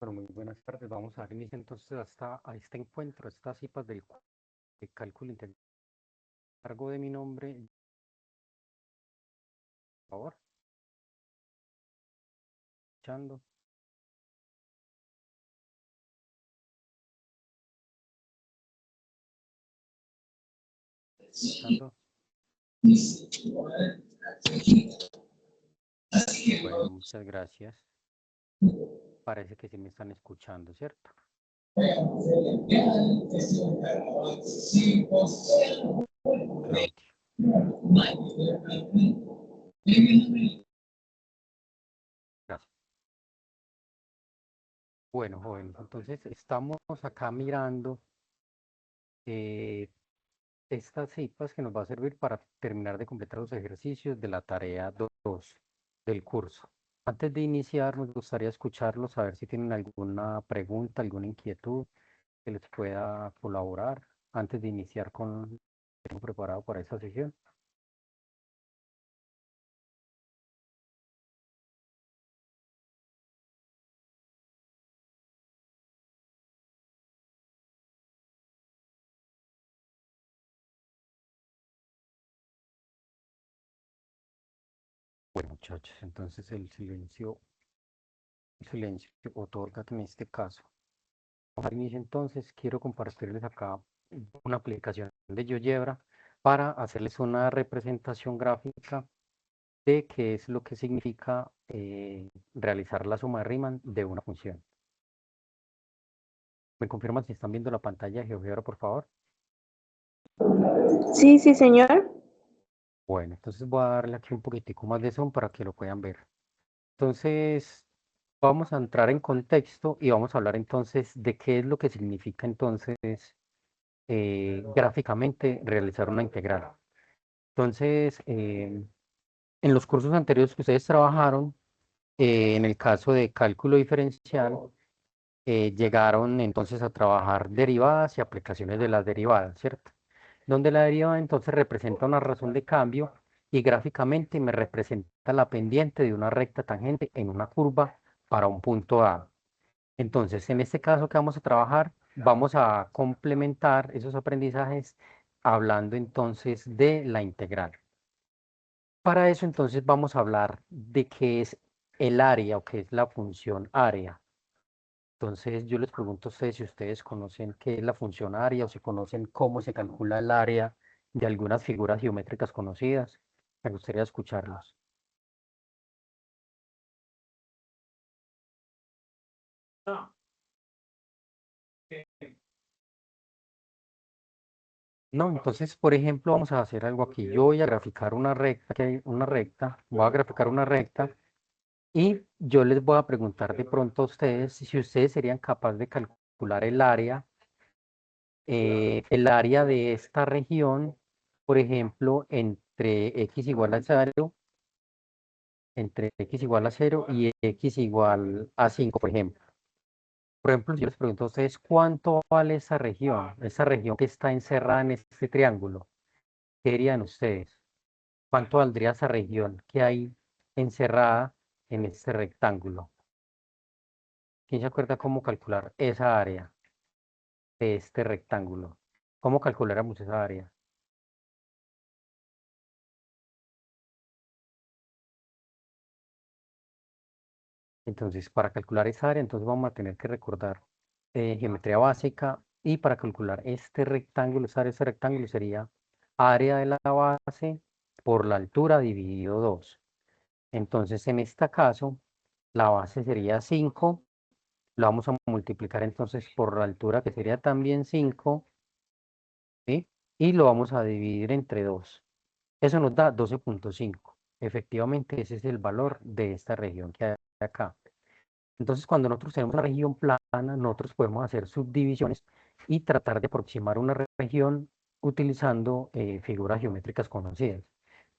pero muy buenas tardes. Vamos a dar inicio entonces a este encuentro, a estas cipas de cálculo integral. A cargo de mi nombre, por favor, escuchando. Escuchando. Bueno, muchas gracias. Parece que sí me están escuchando, ¿cierto? Claudio. Gracias. Bueno, jóvenes, entonces estamos acá mirando estas cipas que nos va a servir para terminar de completar los ejercicios de la tarea 2 del curso. Antes de iniciar, nos gustaría escucharlos, a ver si tienen alguna pregunta, alguna inquietud que les pueda colaborar antes de iniciar con lo que tengo preparado para esta sesión. Bueno, muchachos, entonces el silencio otorga que en este caso. Para inicio entonces quiero compartirles acá una aplicación de GeoGebra para hacerles una representación gráfica de qué es lo que significa realizar la suma de Riemann de una función. ¿Me confirman si están viendo la pantalla de GeoGebra, por favor? Sí, sí, señor. Bueno, entonces voy a darle aquí un poquitico más de zoom para que lo puedan ver. Entonces, vamos a entrar en contexto y vamos a hablar entonces de qué es lo que significa entonces gráficamente realizar una integral. Entonces, en los cursos anteriores que ustedes trabajaron, en el caso de cálculo diferencial, llegaron entonces a trabajar derivadas y aplicaciones de las derivadas, ¿cierto? Donde la derivada entonces representa una razón de cambio y gráficamente me representa la pendiente de una recta tangente en una curva para un punto A. Entonces, en este caso que vamos a trabajar, vamos a complementar esos aprendizajes hablando entonces de la integral. Para eso entonces vamos a hablar de qué es el área o qué es la función área. Entonces yo les pregunto a ustedes si ustedes conocen qué es la función área o si conocen cómo se calcula el área de algunas figuras geométricas conocidas. Me gustaría escucharlos. No, entonces, por ejemplo, vamos a hacer algo aquí. Yo voy a graficar una recta, voy a graficar una recta y yo les voy a preguntar de pronto a ustedes si ustedes serían capaces de calcular el área de esta región, por ejemplo, entre x igual a 0 y x igual a 5, por ejemplo. Por ejemplo, yo les pregunto a ustedes cuánto vale esa región que está encerrada en este triángulo. ¿Qué dirían ustedes? ¿Cuánto valdría esa región que hay encerrada en este rectángulo? ¿Quién se acuerda cómo calcular esa área de este rectángulo? ¿Cómo calculáramos esa área? Entonces, para calcular esa área, entonces vamos a tener que recordar geometría básica y para calcular este rectángulo, esa área de este rectángulo sería área de la base por la altura dividido 2. Entonces, en este caso, la base sería 5, lo vamos a multiplicar entonces por la altura que sería también 5, ¿sí? Y lo vamos a dividir entre 2. Eso nos da 12,5. Efectivamente, ese es el valor de esta región que hay acá. Entonces, cuando nosotros tenemos una región plana, nosotros podemos hacer subdivisiones y tratar de aproximar una región utilizando figuras geométricas conocidas.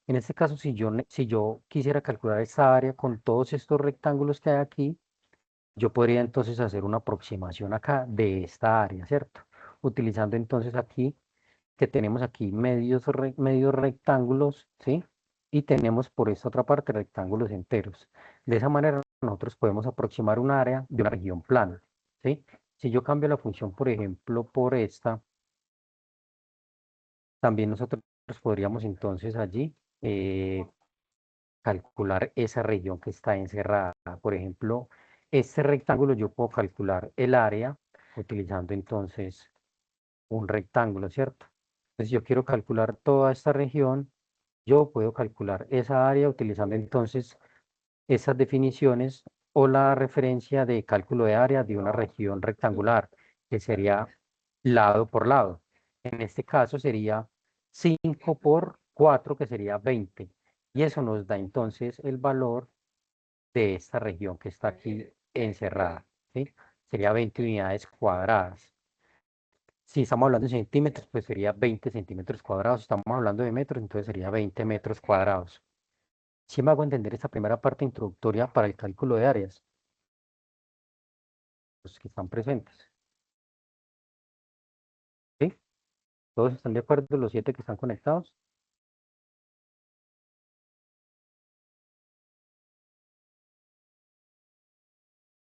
En este caso, si yo quisiera calcular esta área con todos estos rectángulos que hay aquí, yo podría entonces hacer una aproximación acá de esta área, ¿cierto? Utilizando entonces aquí, que tenemos aquí medios rectángulos, ¿sí? Y tenemos por esta otra parte rectángulos enteros. De esa manera nosotros podemos aproximar un área de una región plana, ¿sí? Si yo cambio la función, por ejemplo, por esta, también nosotros podríamos entonces allí calcular esa región que está encerrada. Por ejemplo, este rectángulo yo puedo calcular el área utilizando entonces un rectángulo, ¿cierto? Entonces, si yo quiero calcular toda esta región, yo puedo calcular esa área utilizando entonces esas definiciones o la referencia de cálculo de área de una región rectangular, que sería lado por lado. En este caso sería 5 por 4, que sería 20. Y eso nos da entonces el valor de esta región que está aquí encerrada, ¿sí? Sería 20 unidades cuadradas. Si estamos hablando de centímetros, pues sería 20 centímetros cuadrados. Si estamos hablando de metros, entonces sería 20 metros cuadrados. Si me hago entender esta primera parte introductoria para el cálculo de áreas, los que están presentes. ¿Sí? ¿Todos están de acuerdo? Los 7 que están conectados.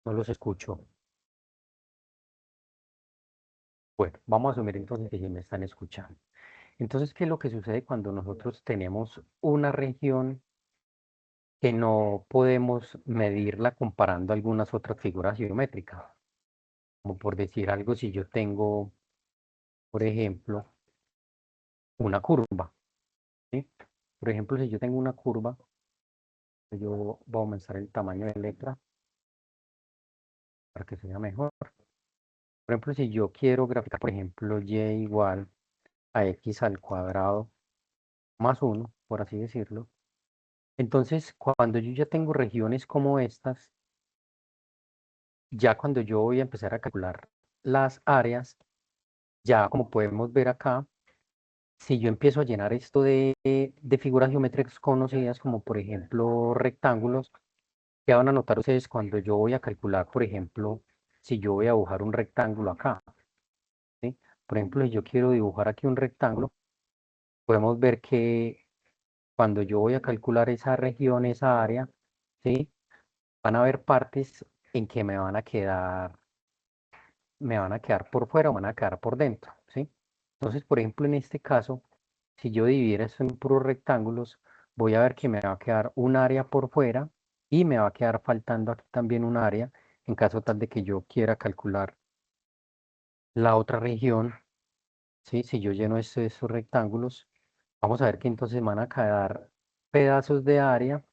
No los escucho. Bueno, vamos a asumir entonces que sí me están escuchando. Entonces, ¿qué es lo que sucede cuando nosotros tenemos una región que no podemos medirla comparando algunas otras figuras geométricas? Como por decir algo, si yo tengo, por ejemplo, una curva, ¿sí? Por ejemplo, si yo tengo una curva, yo voy a aumentar el tamaño de letra para que sea mejor. Por ejemplo, si yo quiero graficar, por ejemplo, y igual a x al cuadrado más 1, por así decirlo, entonces cuando yo ya tengo regiones como estas, ya cuando yo voy a empezar a calcular las áreas, ya como podemos ver acá, si yo empiezo a llenar esto de figuras geométricas conocidas, como por ejemplo rectángulos, ya van a notar ustedes cuando yo voy a calcular, por ejemplo, si yo voy a dibujar un rectángulo acá, ¿sí? Por ejemplo, si yo quiero dibujar aquí un rectángulo, podemos ver que cuando yo voy a calcular esa región, esa área, ¿sí? Van a haber partes en que me van a quedar por fuera o van a quedar por dentro, ¿sí? Entonces, por ejemplo, en este caso, si yo dividiera esto en puros rectángulos, voy a ver que me va a quedar un área por fuera y me va a quedar faltando aquí también un área en caso tal de que yo quiera calcular la otra región, ¿sí? Si yo lleno esos rectángulos, vamos a ver que entonces van a quedar pedazos de área.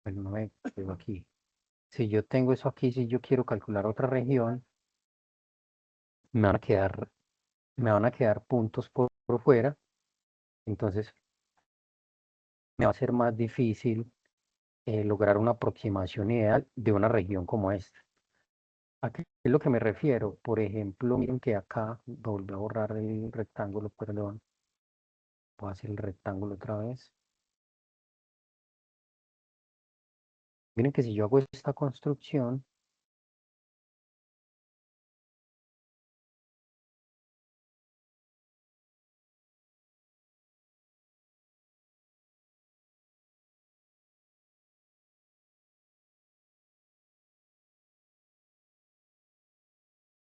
Bueno, no me quedo aquí. Si yo tengo eso aquí, si yo quiero calcular otra región, me van a quedar, me van a quedar puntos por fuera, entonces me va a ser más difícil lograr una aproximación ideal de una región como esta. ¿A qué es lo que me refiero? Por ejemplo, miren que acá, volví a borrar el rectángulo, perdón, voy a hacer el rectángulo otra vez. Miren que si yo hago esta construcción,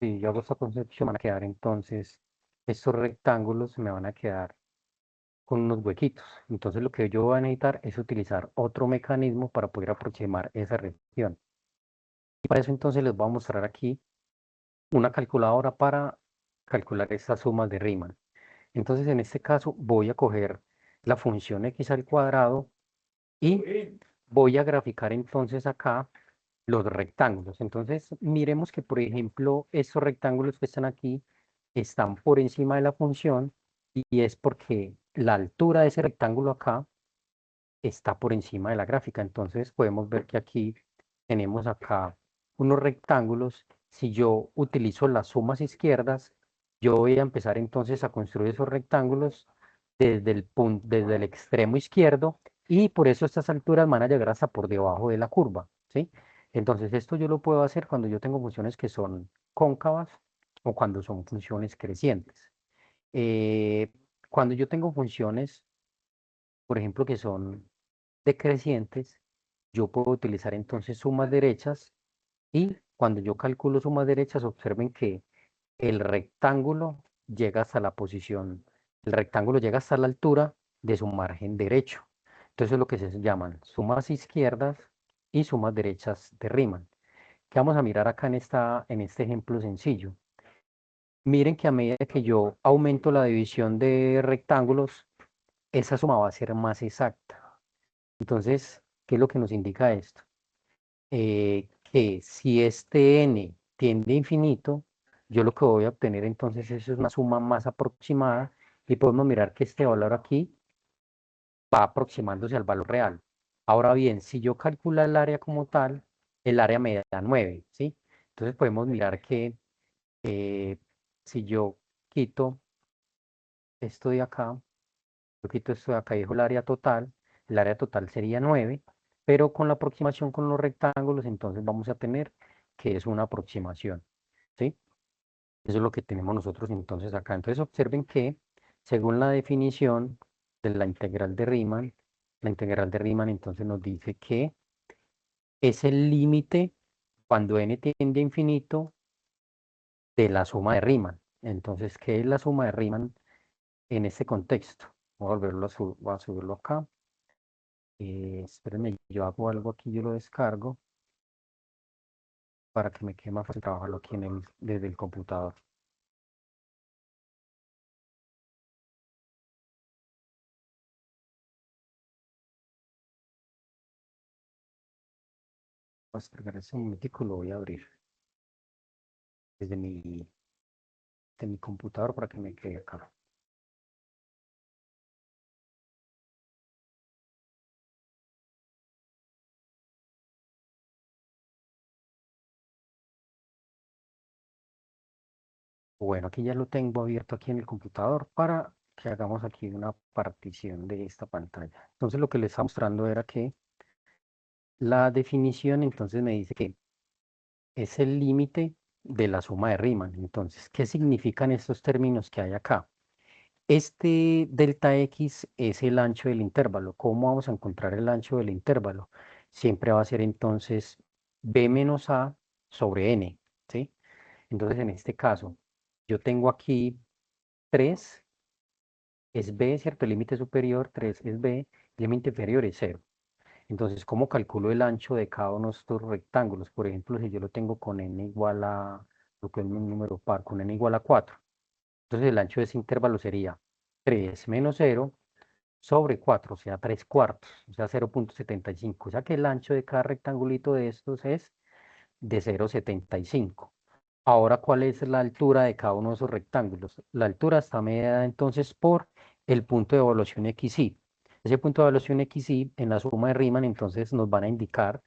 si yo hago esta construcción, van a quedar entonces, estos rectángulos me van a quedar con unos huequitos. Entonces lo que yo voy a necesitar es utilizar otro mecanismo para poder aproximar esa región. Y para eso entonces les voy a mostrar aquí una calculadora para calcular estas sumas de Riemann. Entonces en este caso voy a coger la función x al cuadrado y voy a graficar entonces acá los rectángulos. Entonces miremos que por ejemplo estos rectángulos que están aquí están por encima de la función y es porque la altura de ese rectángulo acá está por encima de la gráfica. Entonces podemos ver que aquí tenemos acá unos rectángulos. Si yo utilizo las sumas izquierdas, yo voy a empezar entonces a construir esos rectángulos desde el extremo izquierdo y por eso estas alturas van a llegar hasta por debajo de la curva, ¿sí? Entonces esto yo lo puedo hacer cuando yo tengo funciones que son cóncavas o cuando son funciones crecientes. Eh, Cuando yo tengo funciones, por ejemplo, que son decrecientes, yo puedo utilizar entonces sumas derechas y cuando yo calculo sumas derechas, observen que el rectángulo llega hasta la posición, el rectángulo llega hasta la altura de su margen derecho. Entonces es lo que se llaman sumas izquierdas y sumas derechas de Riemann. ¿Qué vamos a mirar acá en este ejemplo sencillo? Miren que a medida que yo aumento la división de rectángulos, esa suma va a ser más exacta. Entonces, ¿qué es lo que nos indica esto? Que si este n tiende a infinito, yo lo que voy a obtener entonces es una suma más aproximada y podemos mirar que este valor aquí va aproximándose al valor real. Ahora bien, si yo calculo el área como tal, el área me da 9, ¿sí? Entonces podemos mirar que eh, si yo quito esto de acá, yo quito esto de acá y dejo el área total sería 9, pero con la aproximación con los rectángulos, entonces vamos a tener que es una aproximación, ¿sí? Eso es lo que tenemos nosotros entonces acá. Entonces observen que según la definición de la integral de Riemann entonces nos dice que es el límite cuando n tiende a infinito de la suma de Riemann. Entonces, ¿qué es la suma de Riemann en este contexto? Voy a volverlo voy a subirlo acá. Espérenme, yo hago algo aquí, yo lo descargo para que me quede más fácil trabajarlo aquí desde el computador. Voy a descargar ese momentico, lo voy a abrir desde mi computador para que me quede acá. Bueno, aquí ya lo tengo abierto aquí en el computador para que hagamos aquí una partición de esta pantalla. Entonces lo que les estaba mostrando era que la definición entonces me dice que es el límite de la suma de Riemann. Entonces, ¿qué significan estos términos que hay acá? Este delta X es el ancho del intervalo. ¿Cómo vamos a encontrar el ancho del intervalo? Siempre va a ser entonces B menos A sobre N, ¿sí? Entonces, en este caso, yo tengo aquí 3 es B, ¿cierto? El límite superior, 3 es B, el límite inferior es 0. Entonces, ¿cómo calculo el ancho de cada uno de estos rectángulos? Por ejemplo, si yo lo tengo con n igual a, lo que es un número par, con n igual a 4. Entonces, el ancho de ese intervalo sería 3 menos 0 sobre 4, o sea, 3 cuartos, o sea, 0,75. O sea que el ancho de cada rectangulito de estos es de 0,75. Ahora, ¿cuál es la altura de cada uno de esos rectángulos? La altura está medida entonces por el punto de evaluación XY. Ese punto de evaluación XY en la suma de Riemann entonces nos van a indicar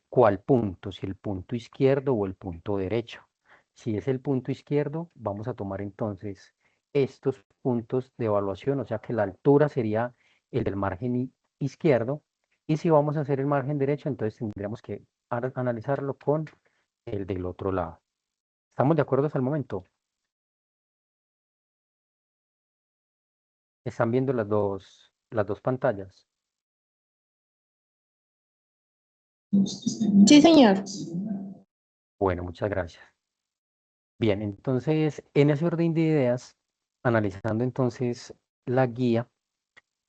cuál punto, si el punto izquierdo o el punto derecho. Si es el punto izquierdo, vamos a tomar entonces estos puntos de evaluación, o sea que la altura sería el del margen izquierdo, y si vamos a hacer el margen derecho, entonces tendríamos que analizarlo con el del otro lado. ¿Estamos de acuerdo hasta el momento? ¿Están viendo las dos pantallas? Sí, señor. Bueno, muchas gracias. Bien, entonces, en ese orden de ideas, analizando entonces la guía,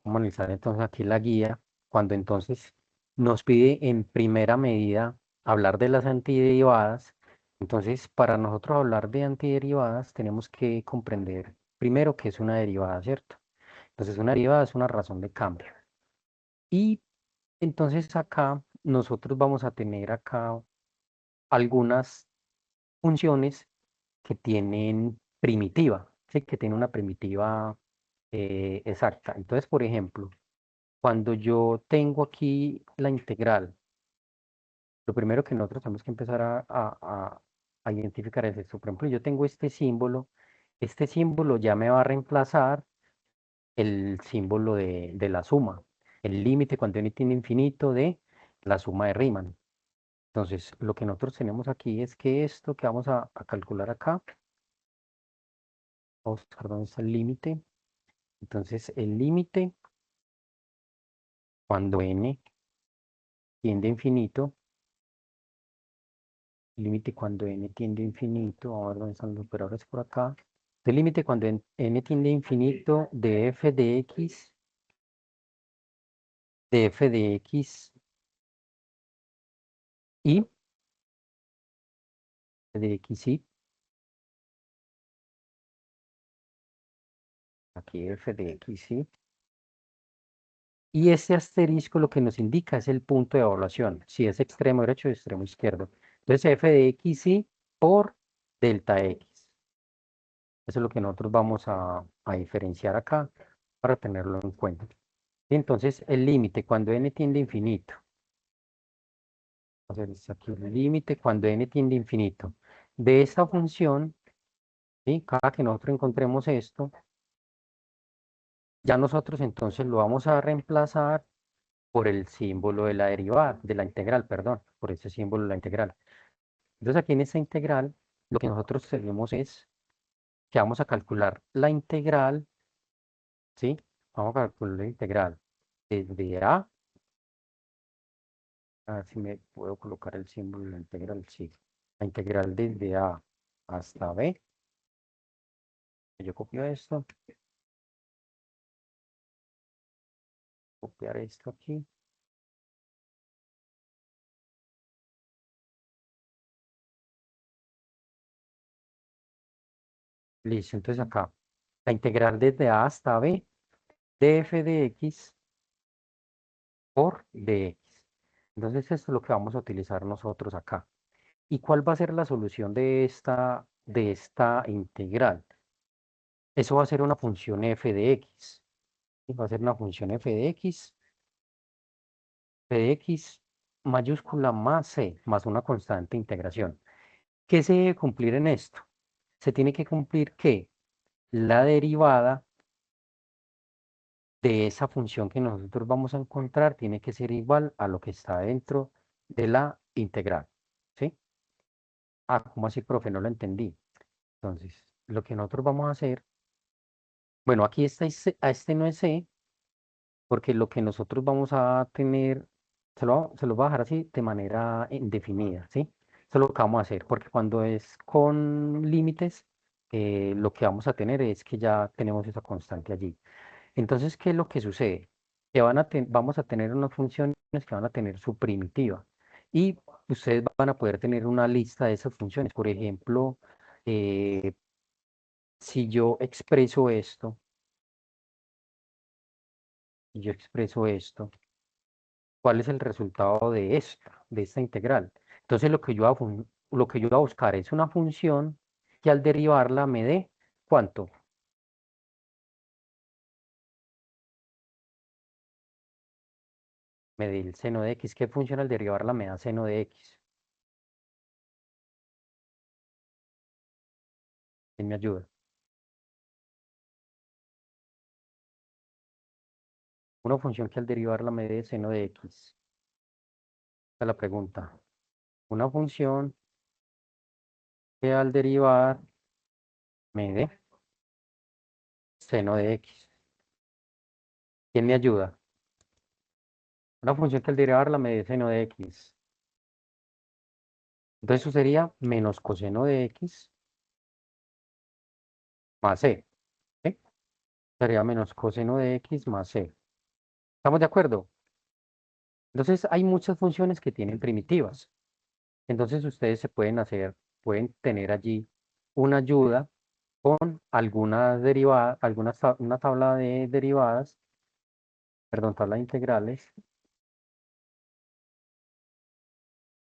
vamos a analizar entonces aquí la guía, cuando entonces nos pide en primera medida hablar de las antiderivadas. Entonces, para nosotros hablar de antiderivadas, tenemos que comprender primero qué es una derivada, ¿cierto? Entonces, una derivada es una razón de cambio. Y entonces acá nosotros vamos a tener acá algunas funciones que tienen primitiva, ¿sí? Que tienen una primitiva exacta. Entonces, por ejemplo, cuando yo tengo aquí la integral, lo primero que nosotros tenemos que empezar a identificar es esto. Por ejemplo, yo tengo este símbolo ya me va a reemplazar el símbolo de la suma, el límite cuando n tiene infinito de la suma de Riemann. Entonces, lo que nosotros tenemos aquí es que esto que vamos a calcular acá, vamos a buscar dónde está el límite. Entonces, el límite cuando n tiende a infinito, el límite cuando n tiende a infinito, vamos a ver dónde están los operadores por acá. El límite cuando n tiende a infinito de f de x y de x y, aquí f de x y este asterisco lo que nos indica es el punto de evaluación, si es extremo derecho o extremo izquierdo. Entonces f de x y por delta x. Eso es lo que nosotros vamos a diferenciar acá para tenerlo en cuenta. Entonces, el límite cuando n tiende a infinito. Vamos a hacer esto aquí, el límite cuando n tiende a infinito. De esta función, ¿sí? Cada que nosotros encontremos esto, ya nosotros entonces lo vamos a reemplazar por el símbolo de la derivada, de la integral, perdón, por ese símbolo de la integral. Entonces, aquí en esta integral, lo que nosotros tenemos es que vamos a calcular la integral, ¿sí? Vamos a calcular la integral desde a ver si me puedo colocar el símbolo de la integral, sí. La integral desde a hasta b. Yo copio esto, copiar esto aquí. Listo, entonces acá, la integral desde a hasta b de f de x por dx. Entonces esto es lo que vamos a utilizar nosotros acá. ¿Y cuál va a ser la solución de esta integral? Eso va a ser una función f de x. ¿Sí? Va a ser una función f de x mayúscula más c, más una constante de integración. ¿Qué se debe cumplir en esto? Se tiene que cumplir que la derivada de esa función que nosotros vamos a encontrar tiene que ser igual a lo que está dentro de la integral. ¿Sí? Ah, ¿cómo así, profe? No lo entendí. Entonces, lo que nosotros vamos a hacer, bueno, aquí está, a este no es C, porque lo que nosotros vamos a tener, se lo voy a dejar así de manera indefinida, ¿sí? Eso es lo que vamos a hacer, porque cuando es con límites, lo que vamos a tener es que ya tenemos esa constante allí. Entonces, ¿qué es lo que sucede? Que vamos a tener unas funciones que van a tener su primitiva y ustedes van a poder tener una lista de esas funciones. Por ejemplo, eh, si yo expreso esto, ¿cuál es el resultado de esta integral? Entonces, lo que yo voy a buscar es una función que al derivarla me dé, ¿cuánto? Me dé el seno de x. ¿Qué función al derivarla me da seno de x? ¿Quién me ayuda? Una función que al derivarla me dé seno de x. Esa es la pregunta. Una función que al derivar me dé seno de x. ¿Quién me ayuda? Una función que al derivarla me dé seno de x. Entonces eso sería menos coseno de x más c. ¿Sí? Sería menos coseno de x más c. ¿Estamos de acuerdo? Entonces hay muchas funciones que tienen primitivas. Entonces ustedes pueden tener allí una ayuda con algunas derivadas, una tabla de derivadas, perdón, tabla de integrales,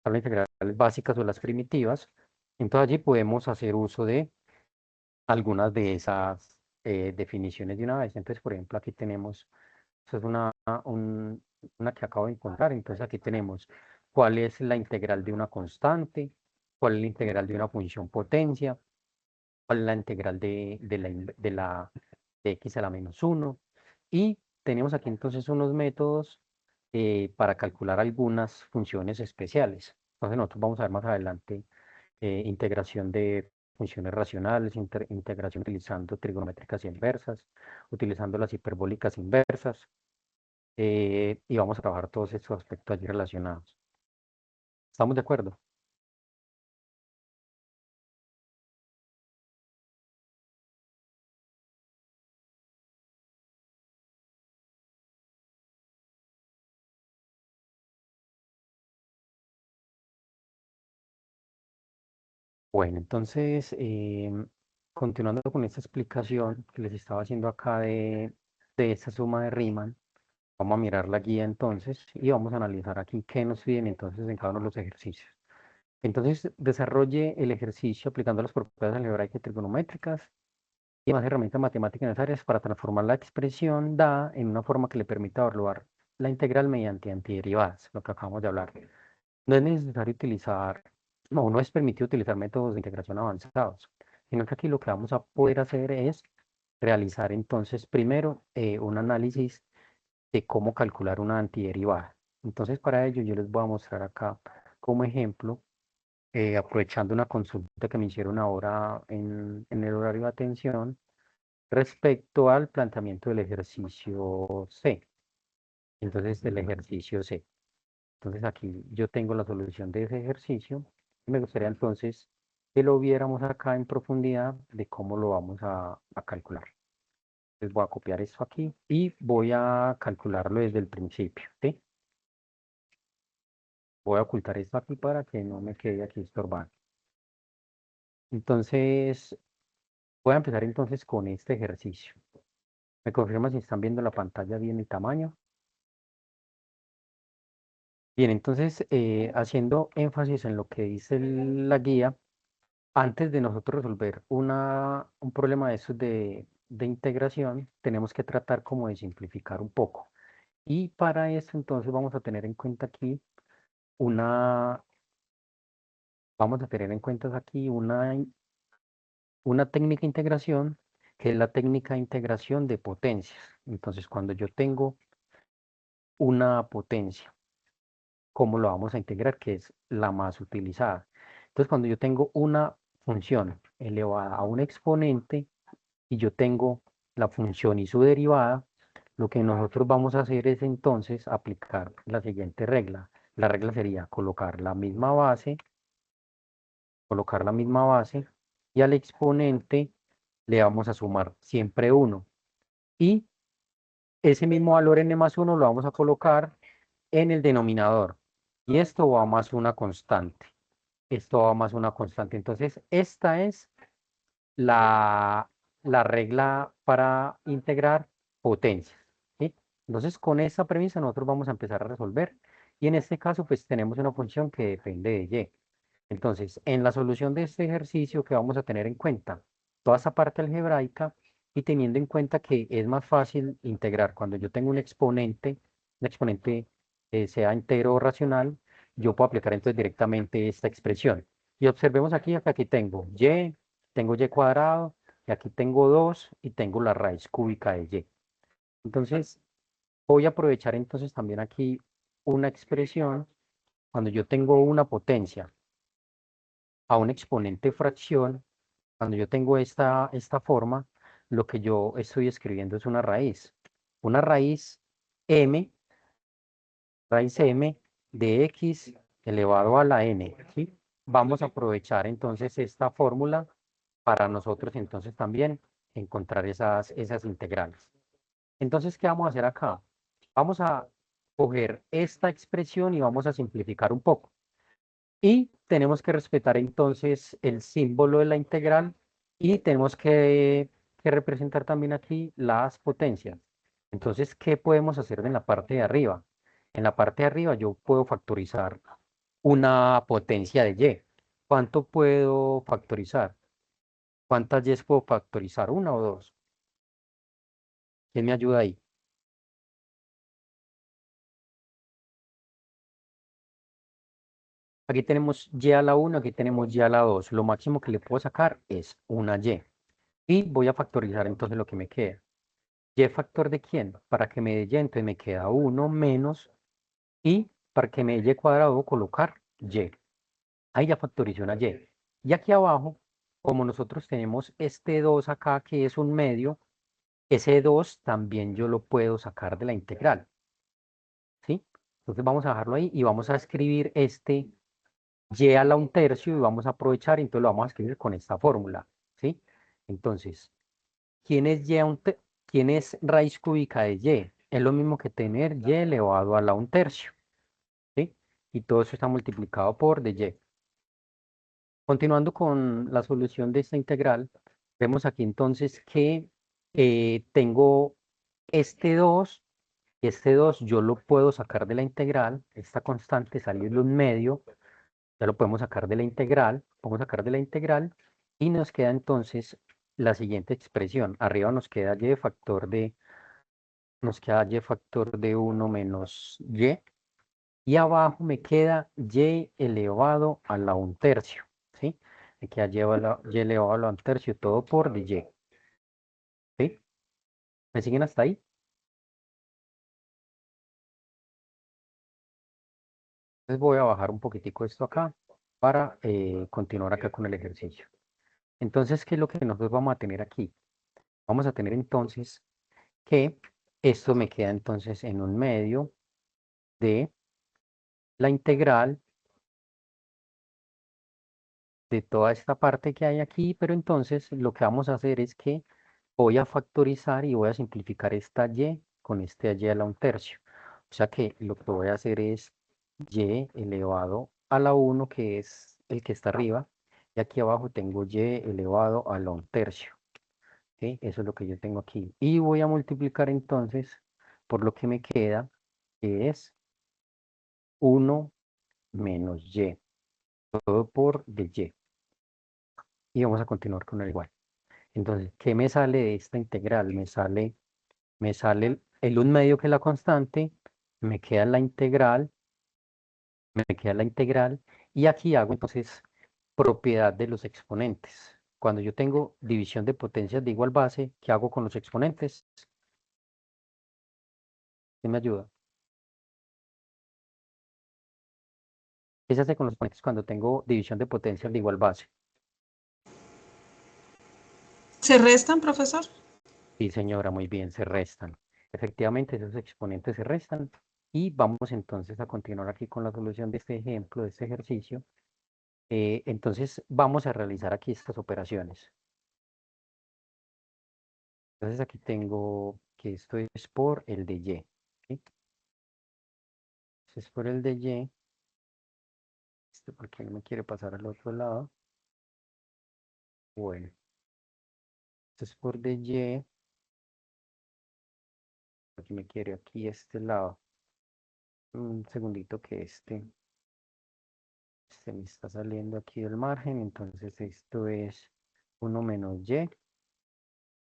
tabla de integrales básicas o las primitivas. Entonces allí podemos hacer uso de algunas de esas definiciones de una vez. Entonces, por ejemplo, aquí tenemos, esta es una que acabo de encontrar. Entonces aquí tenemos cuál es la integral de una constante, cuál es la integral de una función potencia, cuál es la integral de x a la menos uno. Y tenemos aquí entonces unos métodos para calcular algunas funciones especiales. Entonces nosotros vamos a ver más adelante integración de funciones racionales, integración utilizando trigonométricas inversas, utilizando las hiperbólicas inversas, y vamos a trabajar todos estos aspectos allí relacionados. ¿Estamos de acuerdo? Bueno, entonces, continuando con esta explicación que les estaba haciendo acá de esta suma de Riemann, vamos a mirar la guía entonces y vamos a analizar aquí qué nos piden entonces en cada uno de los ejercicios. Entonces, desarrolle el ejercicio aplicando las propiedades algebraicas y trigonométricas y más herramientas matemáticas necesarias para transformar la expresión dada en una forma que le permita evaluar la integral mediante antiderivadas, lo que acabamos de hablar. No es necesario utilizar, no es permitido utilizar métodos de integración avanzados, sino que aquí lo que vamos a poder hacer es realizar entonces primero un análisis de cómo calcular una antiderivada. Entonces, para ello yo les voy a mostrar acá como ejemplo, aprovechando una consulta que me hicieron ahora en el horario de atención respecto al planteamiento del ejercicio C. Entonces, del ejercicio C. Entonces, aquí yo tengo la solución de ese ejercicio. Me gustaría entonces que lo viéramos acá en profundidad de cómo lo vamos a calcular. Entonces, voy a copiar esto aquí y voy a calcularlo desde el principio, ¿sí? Voy a ocultar esto aquí para que no me quede aquí estorbando. Entonces, voy a empezar entonces con este ejercicio. ¿Me confirma si están viendo la pantalla bien el tamaño? Bien, entonces, haciendo énfasis en lo que dice la guía, antes de nosotros resolver un problema de estos de integración, tenemos que tratar como de simplificar un poco. Y para esto entonces vamos a tener en cuenta aquí una, vamos a tener en cuenta aquí una técnica de integración, que es la técnica de integración de potencias. Entonces, cuando yo tengo una potencia, ¿cómo lo vamos a integrar? Que es la más utilizada. Entonces, cuando yo tengo una función elevada a un exponente y yo tengo la función y su derivada, lo que nosotros vamos a hacer es entonces aplicar la siguiente regla. La regla sería colocar la misma base y al exponente le vamos a sumar siempre 1. Y ese mismo valor n más 1 lo vamos a colocar en el denominador. Y esto va más una constante. Esto va más una constante. Entonces, esta es la, la regla para integrar potencias, ¿sí? Entonces, con esta premisa nosotros vamos a empezar a resolver. Y en este caso, pues tenemos una función que depende de y. Entonces, en la solución de este ejercicio que vamos a tener en cuenta toda esa parte algebraica y teniendo en cuenta que es más fácil integrar cuando yo tengo un exponente sea entero o racional, yo puedo aplicar entonces directamente esta expresión. Y observemos aquí que aquí tengo y cuadrado, y aquí tengo 2 y tengo la raíz cúbica de y. Entonces, voy a aprovechar entonces también aquí una expresión cuando yo tengo una potencia a un exponente fracción, cuando yo tengo esta forma, lo que yo estoy escribiendo es una raíz. Una raíz m de x elevado a la n, ¿sí? Vamos a aprovechar entonces esta fórmula para nosotros entonces también encontrar esas integrales. Entonces, ¿qué vamos a hacer acá? Vamos a coger esta expresión y vamos a simplificar un poco. Y tenemos que respetar entonces el símbolo de la integral y tenemos que representar también aquí las potencias. Entonces, ¿qué podemos hacer en la parte de arriba? En la parte de arriba yo puedo factorizar una potencia de y. ¿Cuánto puedo factorizar? ¿Cuántas y puedo factorizar? ¿Una o dos? ¿Quién me ayuda ahí? Aquí tenemos y a la 1, aquí tenemos y a la 2. Lo máximo que le puedo sacar es una y. Y voy a factorizar entonces lo que me queda. ¿Y factor de quién? Para que me dé y, entonces me queda 1 menos, y para que me dé y cuadrado, voy a colocar y. Ahí ya factorizo una y. Y aquí abajo como nosotros tenemos este 2 acá, que es un medio, ese 2 también yo lo puedo sacar de la integral, ¿sí? Entonces vamos a dejarlo ahí y vamos a escribir este y a la un tercio y vamos a aprovechar, entonces lo vamos a escribir con esta fórmula, ¿sí? Entonces, ¿quién es quién es raíz cúbica de y? Es lo mismo que tener y elevado a la un tercio, ¿sí? Y todo eso está multiplicado por de y. Continuando con la solución de esta integral, vemos aquí entonces que tengo este 2 y este 2 yo lo puedo sacar de la integral, esta constante salir de un medio, ya lo podemos sacar de la integral, podemos sacar de la integral y nos queda entonces la siguiente expresión. Arriba nos queda y factor de 1 menos y abajo me queda y elevado a la un tercio, ¿sí? Me queda y elevado a la un tercio, todo por de y, ¿sí? ¿Me siguen hasta ahí? Entonces voy a bajar un poquitico esto acá para continuar acá con el ejercicio. Entonces, ¿qué es lo que nosotros vamos a tener aquí? Vamos a tener entonces que esto me queda entonces en un medio de la integral de toda esta parte que hay aquí, pero entonces lo que vamos a hacer es que voy a factorizar y voy a simplificar esta y con este y a la un tercio. O sea que lo que voy a hacer es y elevado a la 1, que es el que está arriba, y aquí abajo tengo y elevado a la un tercio. ¿Sí? Eso es lo que yo tengo aquí. Y voy a multiplicar entonces por lo que me queda, que es 1 menos y, todo por de y. Y vamos a continuar con el igual. Entonces, ¿qué me sale de esta integral? Me sale el 1 medio que es la constante, me queda la integral, me queda la integral, y aquí hago entonces propiedad de los exponentes. Cuando yo tengo división de potencias de igual base, ¿qué hago con los exponentes? ¿Quién me ayuda? ¿Qué se hace con los exponentes cuando tengo división de potencias de igual base? ¿Se restan, profesor? Sí, señora, muy bien, se restan. Efectivamente, esos exponentes se restan. Y vamos entonces a continuar aquí con la solución de este ejemplo, de este ejercicio. Entonces vamos a realizar aquí estas operaciones. Entonces aquí tengo que esto es por el de y. ¿Sí? Esto es por el de y. Esto porque no me quiere pasar al otro lado. Bueno, esto es por de y. Aquí me quiere aquí este lado. Un segundito que se me está saliendo aquí del margen. Entonces esto es 1 menos y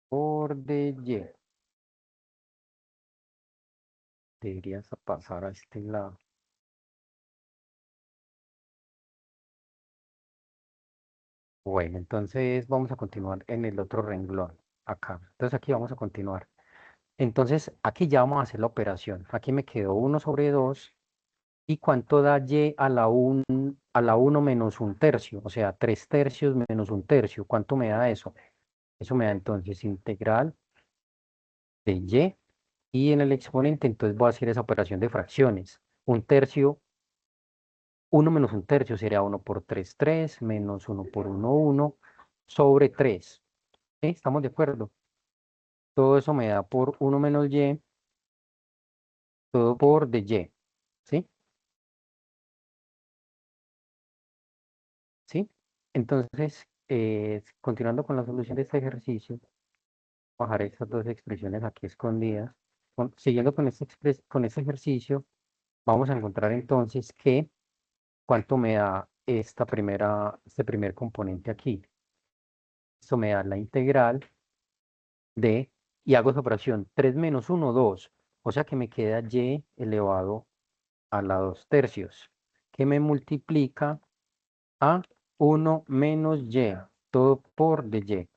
por de y. Deberías pasar a este lado. Bueno, entonces vamos a continuar en el otro renglón, acá. Entonces aquí vamos a continuar. Entonces aquí ya vamos a hacer la operación. Aquí me quedó 1 sobre 2. ¿Y cuánto da y a la 1 menos un tercio? O sea, 3 tercios menos un tercio. ¿Cuánto me da eso? Eso me da entonces integral de y. Y en el exponente entonces voy a hacer esa operación de fracciones. Un tercio, 1 menos un tercio sería 1 por 3 3 menos 1 por 1 1 sobre 3. ¿Sí? ¿Estamos de acuerdo? Todo eso me da por 1 menos y, todo por de y. ¿Sí? ¿Sí? Entonces, continuando con la solución de este ejercicio, bajar estas dos expresiones aquí escondidas. Siguiendo con este ejercicio, vamos a encontrar entonces que cuánto me da este primer componente aquí. Esto me da la integral de, y hago esa operación, 3 menos 1 2. O sea que me queda y elevado a la 2 tercios, que me multiplica a 1 menos y, todo por de y.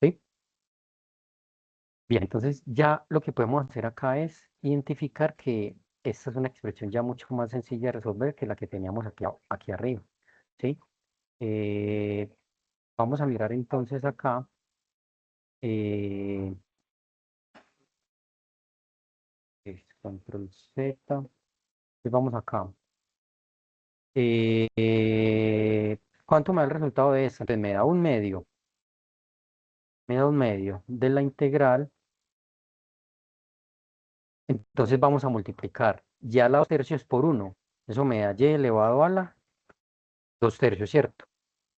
¿Sí? Bien, entonces ya lo que podemos hacer acá es identificar que esta es una expresión ya mucho más sencilla de resolver que la que teníamos aquí arriba. ¿Sí? Vamos a mirar entonces acá. eh, Control Z. Y vamos acá. ¿Cuánto me da el resultado de esto? Entonces me da un medio. Me da un medio de la integral. Entonces vamos a multiplicar ya la 2 tercios por 1. Eso me da y elevado a la 2 tercios, ¿cierto?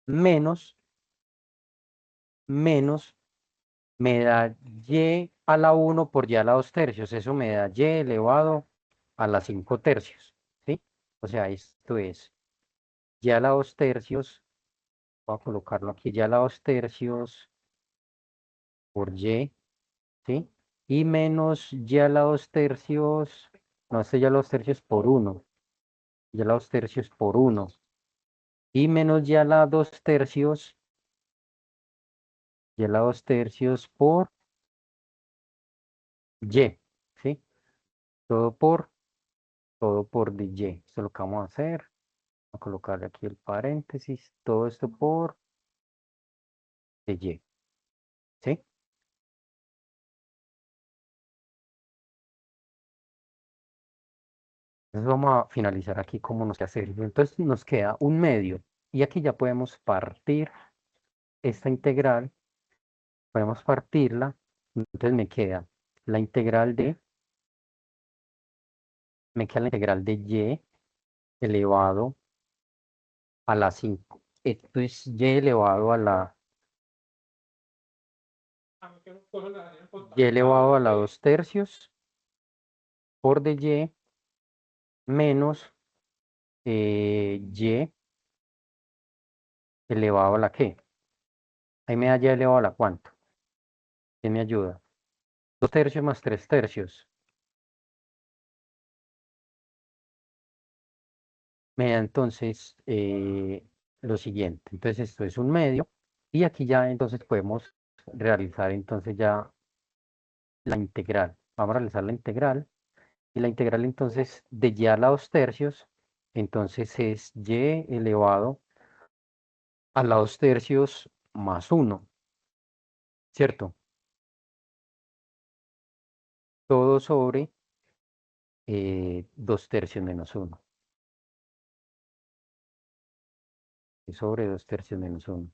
Menos, me da y a la 1 por y a la 2 tercios. Eso me da y elevado a la 5 tercios, ¿sí? O sea, esto es y a la 2 tercios. Voy a colocarlo aquí, y a la 2 tercios por y, ¿sí? Y menos y a la 2 tercios, no, esto ya a la 2 tercios por 1. Y a la 2 tercios por 1. Y menos y a la 2 tercios, y a la 2 tercios por y, ¿sí? Todo por, todo por dy. Esto es lo que vamos a hacer. Vamos a colocarle aquí el paréntesis. Todo esto por dy, ¿sí? Entonces vamos a finalizar aquí cómo nos queda hacer. Entonces nos queda un medio. Y aquí ya podemos partir esta integral. Podemos partirla. Entonces me queda la integral de y elevado a la 5. Esto es y elevado a la y elevado a la 2 tercios por dy menos y elevado a la qué. Ahí me da y elevado a la cuánto. ¿Quién me ayuda? 2 tercios más 3 tercios. Me da entonces lo siguiente. Entonces esto es un medio. Y aquí ya entonces podemos realizar entonces ya la integral. Vamos a realizar la integral. Y la integral entonces de y a la 2 tercios, entonces es y elevado a la 2 tercios más 1, ¿cierto? Todo sobre 2 tercios menos 1. Sobre 2 tercios menos 1.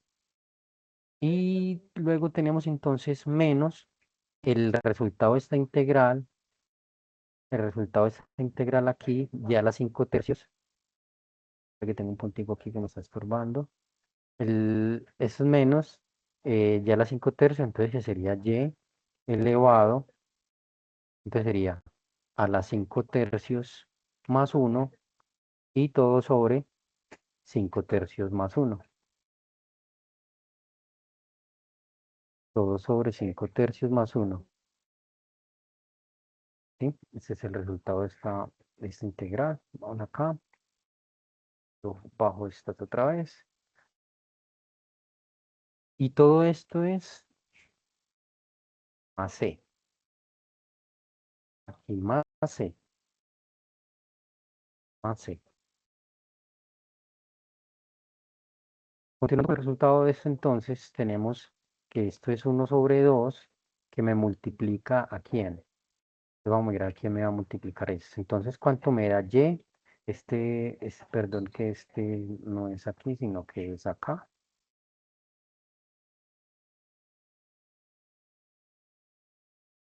Y luego tenemos entonces menos el resultado de esta integral. El resultado de esta integral aquí, ya a la 5 tercios. Que tengo un puntico aquí que me está estorbando. Eso es menos ya a la 5 tercios, entonces ya sería y elevado. Entonces sería a la 5 tercios más 1 y todo sobre 5 tercios más 1. Todo sobre 5 tercios más 1. ¿Sí? Ese es el resultado de esta integral. Vamos acá. Yo bajo esta otra vez. Y todo esto es más c. Aquí más c. Más c. Continuando con el resultado de esto, entonces tenemos que esto es 1 sobre 2 que me multiplica a quién. Entonces vamos a mirar quién me va a multiplicar esto. Entonces, ¿cuánto me da y? Perdón, que este no es aquí, sino que es acá.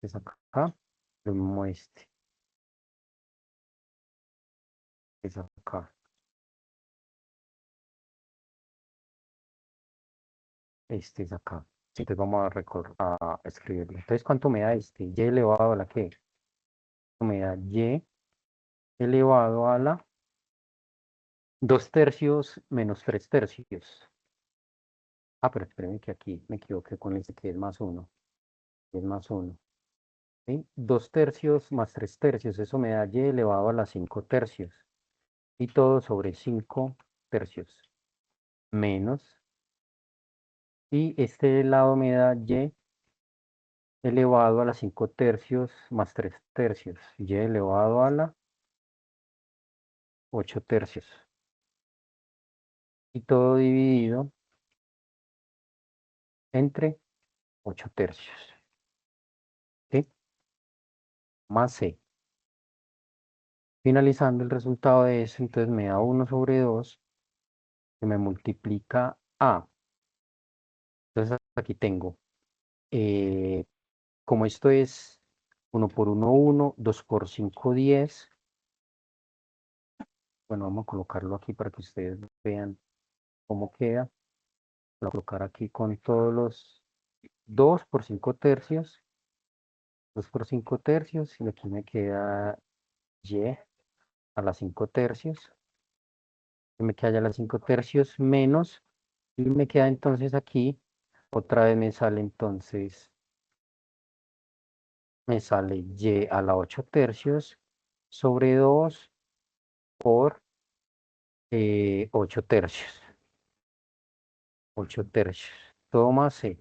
Es acá. Lo mismo este. Es acá. Este es acá. Entonces vamos a escribirlo. Entonces, ¿cuánto me da este? Y elevado a la qué. Me da y elevado a la 2 tercios menos 3 tercios. Ah, pero espérenme que aquí me equivoqué con este que es más 1. Es más 1. ¿Sí? 2 tercios más 3 tercios. Eso me da y elevado a la 5 tercios. Y todo sobre 5 tercios. Menos. Y este lado me da y elevado a la 5 tercios más 3 tercios. Y elevado a la 8 tercios. y todo dividido entre 8 tercios. ¿Sí? Más C. Finalizando el resultado de eso, entonces me da 1/2 que me multiplica A. Entonces aquí tengo, eh, como esto es 1 por 1, 1, 2 por 5, 10. Bueno, vamos a colocarlo aquí para que ustedes vean cómo queda. Voy a colocar aquí con todos los 2 por 5 tercios. 2 por 5 tercios. Y aquí me queda Y a las 5 tercios. Y me queda ya las 5 tercios menos. Y me queda entonces aquí. Otra vez me sale entonces. Me sale Y a la 8 tercios sobre 2 por 8 tercios. 8 tercios. Todo más C.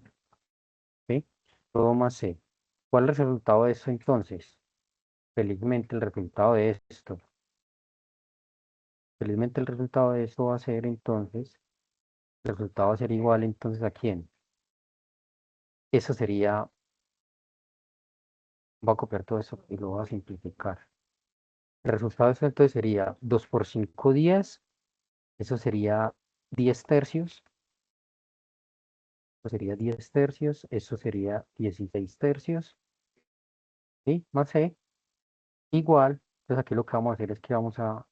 ¿Sí? Todo más C. ¿Cuál es el resultado de esto entonces? Felizmente el resultado de esto. Felizmente el resultado de esto va a ser entonces, el resultado va a ser igual entonces ¿a quién? Eso sería, voy a copiar todo eso y lo voy a simplificar. El resultado de esto entonces sería 2 por 5, 10. Eso sería 10 tercios. Eso sería 10 tercios. Eso sería 16 tercios. ¿Sí? Más C. Igual. Entonces aquí lo que vamos a hacer es que vamos a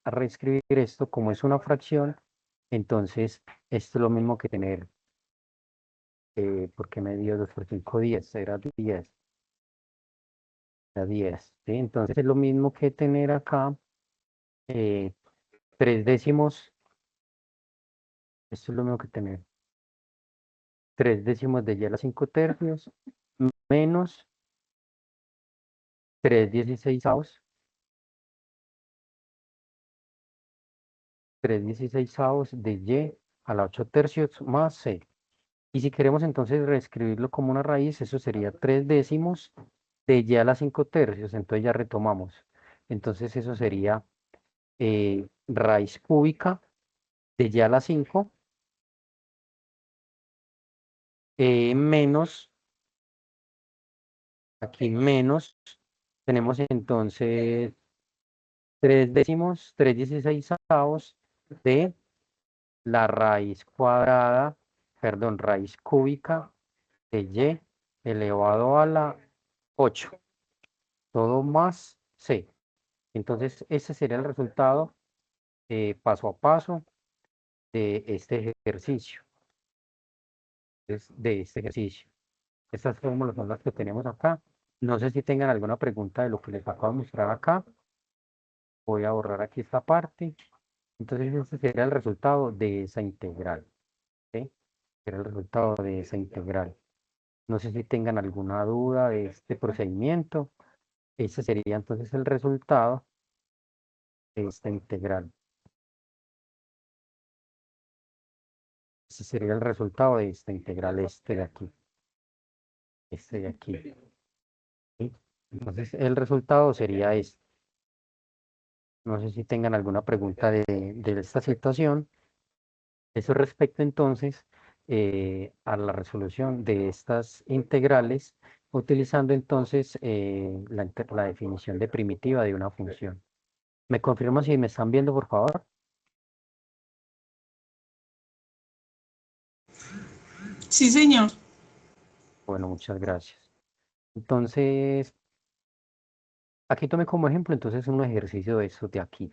reescribir esto como es una fracción. Entonces, esto es lo mismo que tener, porque me dio 2 por 5, 10, era 10, era 10, ¿sí? Entonces, es lo mismo que tener acá, 3 décimos, esto es lo mismo que tener 3 décimos de y a la 5 tercios, menos 3 dieciseisavos, 3 dieciseisavos de y a la 8 tercios más c. Y si queremos entonces reescribirlo como una raíz, eso sería 3 décimos de y a la 5 tercios. Entonces ya retomamos. Entonces eso sería raíz cúbica de y a la 5 menos, aquí menos, tenemos entonces 3 décimos, 3 dieciseisavos de la raíz cuadrada, perdón, raíz cúbica de y elevado a la 8, todo más c. Entonces, ese sería el resultado paso a paso de este ejercicio. De este ejercicio. Estas fórmulas son las que tenemos acá. No sé si tengan alguna pregunta de lo que les acabo de mostrar acá. Voy a borrar aquí esta parte. Entonces, este sería el resultado de esa integral. ¿Sí? Era el resultado de esa integral. No sé si tengan alguna duda de este procedimiento. Ese sería entonces el resultado de esta integral. Ese sería el resultado de esta integral, este de aquí. Este de aquí. ¿Sí? Entonces, el resultado sería este. No sé si tengan alguna pregunta de esta situación. Eso respecto entonces a la resolución de estas integrales, utilizando entonces la definición de primitiva de una función. ¿Me confirman si me están viendo, por favor? Sí, señor. Bueno, muchas gracias. Entonces, aquí tomé como ejemplo entonces un ejercicio de estos de aquí.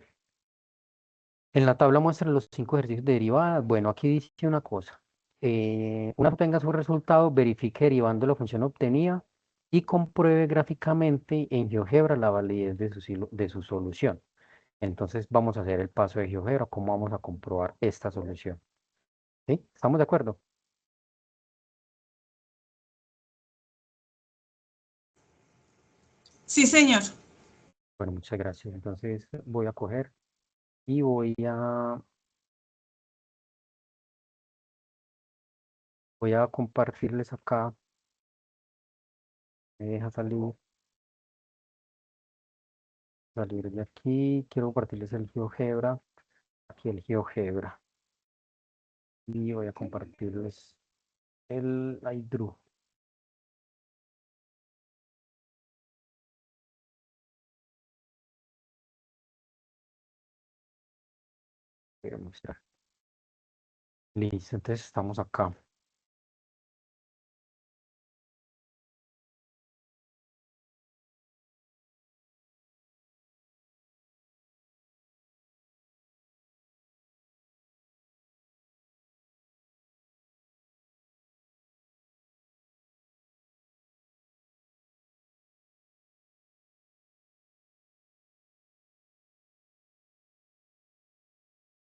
En la tabla muestra los 5 ejercicios de derivadas. Bueno, aquí dice una cosa. Una vez obtenga su resultado, verifique derivando la función obtenida y compruebe gráficamente en GeoGebra la validez de su solución. Entonces vamos a hacer el paso de GeoGebra, cómo vamos a comprobar esta solución. ¿Sí? ¿Estamos de acuerdo? Sí, señor. Bueno, muchas gracias. Entonces voy a coger y voy a compartirles acá. Me deja salir de aquí. Quiero compartirles el GeoGebra. Aquí el GeoGebra. y voy a compartirles el iDrew. Voy a mostrar. Listo, entonces estamos acá.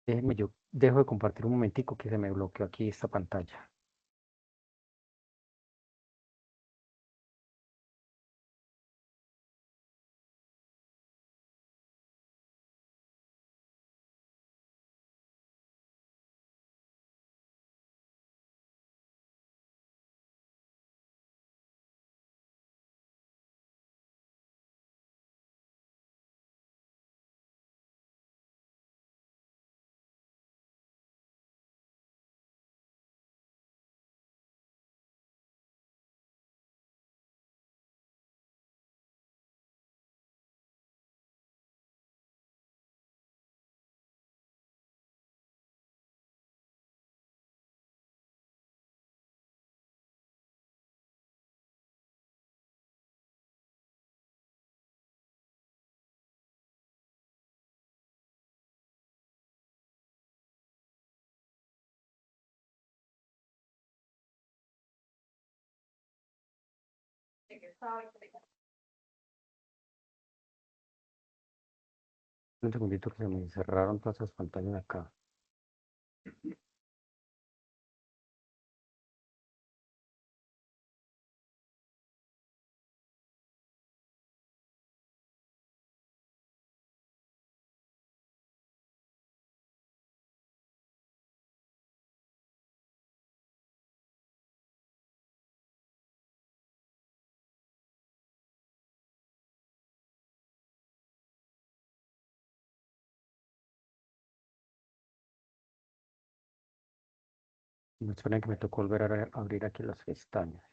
Déjenme, yo dejo de compartir un momentico que se me bloqueó aquí esta pantalla. Un segundito que se me cerraron todas esas pantallas acá. No, esperen que me tocó volver a abrir aquí las pestañas.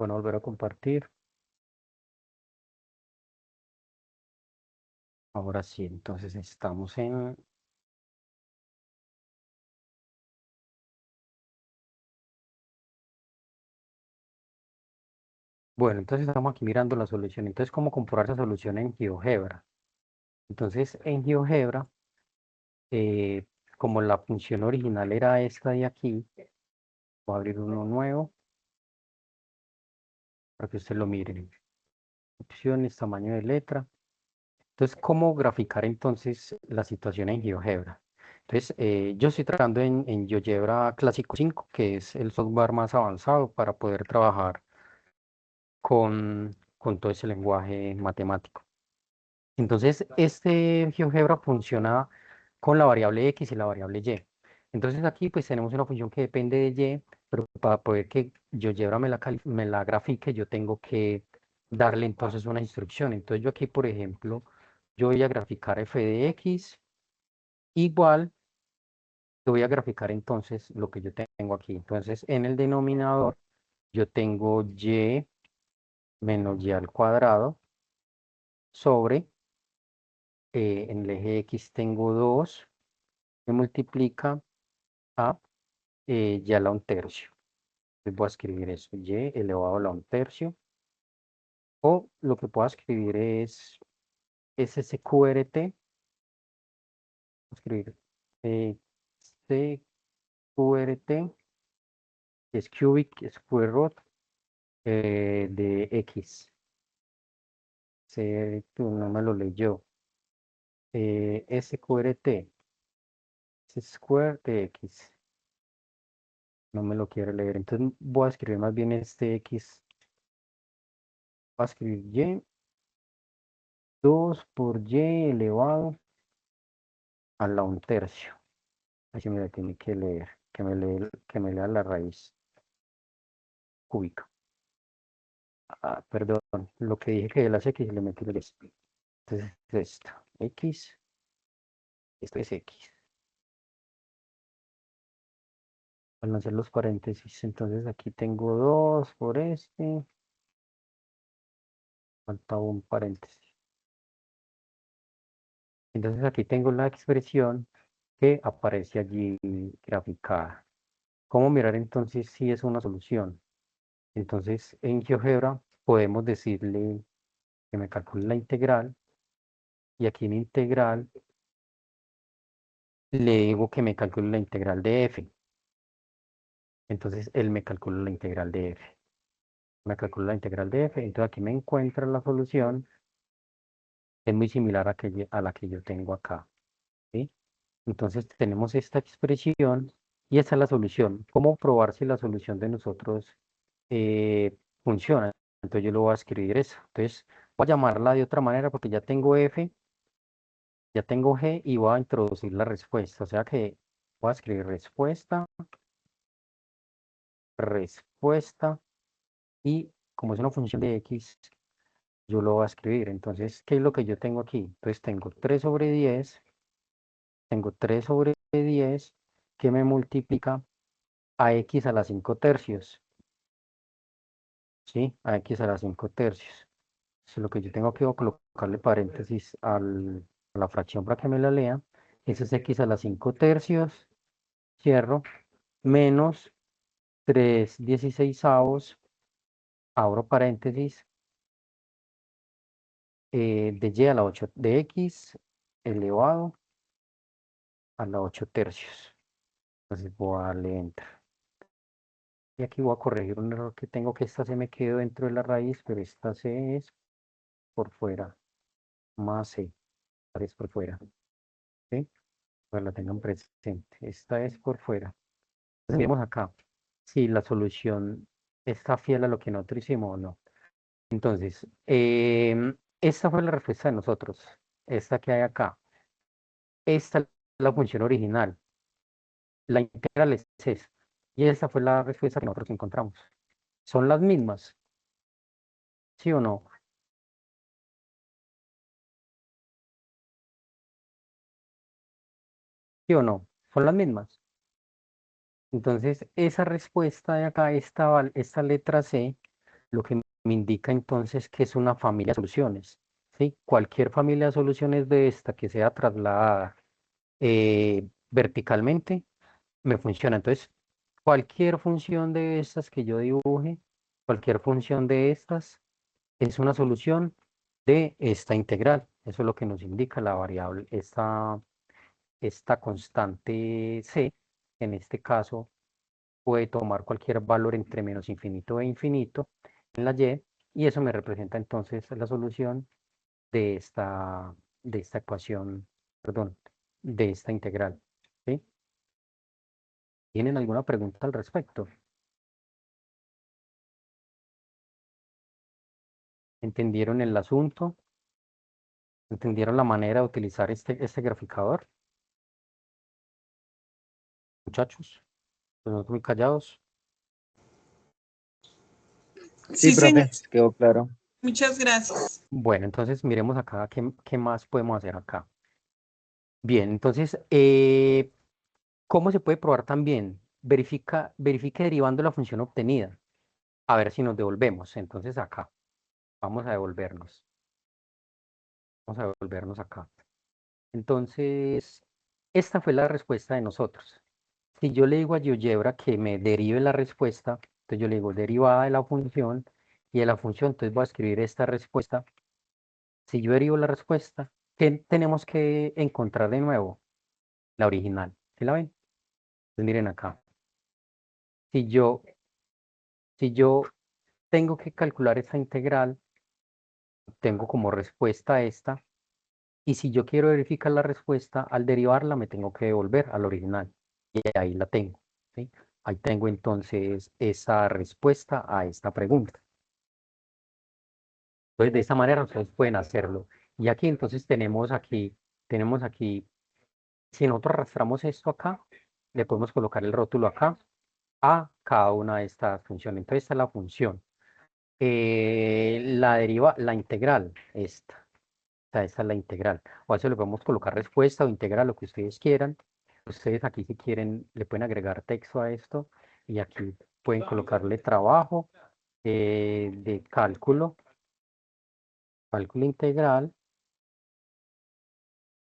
Bueno, volver a compartir. Ahora sí, entonces estamos en... Bueno, entonces estamos aquí mirando la solución. Entonces, ¿cómo comprobar esa solución en GeoGebra? Entonces, en GeoGebra, eh, como la función original era esta de aquí, voy a abrir uno nuevo para que usted lo mire. Opciones, tamaño de letra. Entonces, ¿cómo graficar entonces la situación en GeoGebra? Entonces, yo estoy trabajando en GeoGebra Clásico 5, que es el software más avanzado para poder trabajar con todo ese lenguaje matemático. Entonces, este GeoGebra funciona con la variable X y la variable Y. Entonces, aquí pues tenemos una función que depende de Y, pero para poder que GeoGebra me la grafique, yo tengo que darle entonces una instrucción. Entonces, yo aquí, por ejemplo, yo voy a graficar f de x igual, yo voy a graficar entonces lo que yo tengo aquí. Entonces, en el denominador, yo tengo y menos y al cuadrado sobre, en el eje X tengo 2 que multiplica a y a la un tercio. Entonces voy a escribir eso, y elevado a la un tercio. O lo que puedo escribir es SQRT. Escribir SQRT, que es cubic square root de X. Tú no me lo leyó. SQRT, es square de X. no me lo quiere leer. Entonces voy a escribir más bien este X, voy a escribir Y, 2 por Y elevado a la 1/3. Así me la tiene que leer, que me lea la raíz cúbica. Ah, perdón, lo que dije que las X le metí el X. Entonces esto, X, esto es X. Van a ser los paréntesis, entonces aquí tengo 2 por este, falta un paréntesis. Entonces aquí tengo la expresión que aparece allí graficada. ¿Cómo mirar entonces si es una solución? Entonces en GeoGebra podemos decirle que me calcule la integral y aquí en integral le digo que me calcule la integral de f. Entonces él me calcula la integral de f. Me calcula la integral de f, entonces aquí me encuentra la solución, es muy similar a la que yo tengo acá, ¿sí? Entonces tenemos esta expresión y esta es la solución. ¿Cómo probar si la solución de nosotros funciona? Entonces yo lo voy a escribir eso. Entonces voy a llamarla de otra manera porque ya tengo f, ya tengo g y voy a introducir la respuesta. O sea que voy a escribir respuesta, respuesta y como es una función de x, yo lo voy a escribir. Entonces, ¿qué es lo que yo tengo aquí? Entonces tengo 3 sobre 10, tengo 3 sobre 10 que me multiplica a x a la 5/3, ¿sí? A x a la 5/3. Eso es lo que yo tengo que colocarle paréntesis a la fracción para que me la lea. Eso es x a la 5/3, cierro, menos 3/16, abro paréntesis, de y a la 8, de x elevado a la 8/3. Entonces voy a darle enter. Y aquí voy a corregir un error que tengo, que esta se me quedó dentro de la raíz, pero esta C es por fuera, más C, es por fuera, ¿sí? Para la tengan presente. Esta es por fuera. Entonces miremos acá, si la solución está fiel a lo que nosotros hicimos o no. Entonces, esta fue la respuesta de nosotros, esta que hay acá. Esta es la función original, la integral es esta. Y esta fue la respuesta que nosotros encontramos. ¿Son las mismas? ¿Sí o no? ¿Sí o no? Son las mismas. Entonces, esa respuesta de acá, esta letra C, lo que me indica entonces que es una familia de soluciones. ¿Sí? Cualquier familia de soluciones de esta que sea trasladada verticalmente, me funciona. Entonces, cualquier función de estas que yo dibuje, cualquier función de estas, es una solución de esta integral. Eso es lo que nos indica la variable, esta constante C, en este caso puede tomar cualquier valor entre menos infinito e infinito en la y eso me representa entonces la solución de esta ecuación, perdón, de esta integral, ¿sí? ¿Tienen alguna pregunta al respecto? ¿Entendieron el asunto? ¿Entendieron la manera de utilizar este graficador, muchachos? Pues no muy callados. Sí, Sí, señor. profe, quedó claro. Muchas gracias. Bueno, entonces miremos acá qué más podemos hacer acá. Bien, entonces, ¿cómo se puede probar también? Verifique derivando la función obtenida. A ver si nos devolvemos. Entonces acá, vamos a devolvernos. Vamos a devolvernos acá. Entonces, esta fue la respuesta de nosotros. Si yo le digo a GeoGebra que me derive la respuesta, entonces yo le digo derivada de la función y de la función, entonces voy a escribir esta respuesta. Si yo derivo la respuesta, ¿qué tenemos que encontrar de nuevo? La original. ¿Sí la ven? Entonces miren acá. Si yo, si yo tengo que calcular esta integral, tengo como respuesta esta, y si yo quiero verificar la respuesta, al derivarla me tengo que devolver al original, y ahí la tengo, ¿sí? Ahí tengo entonces esa respuesta a esta pregunta. Entonces, de esta manera ustedes pueden hacerlo. Y aquí entonces tenemos aquí, si nosotros arrastramos esto acá, le podemos colocar el rótulo acá a cada una de estas funciones. Entonces, esta es la función. La integral, esta. O sea, esta es la integral. O a eso le podemos colocar respuesta o integral, lo que ustedes quieran. Ustedes aquí si quieren le pueden agregar texto a esto y aquí pueden colocarle trabajo de cálculo integral.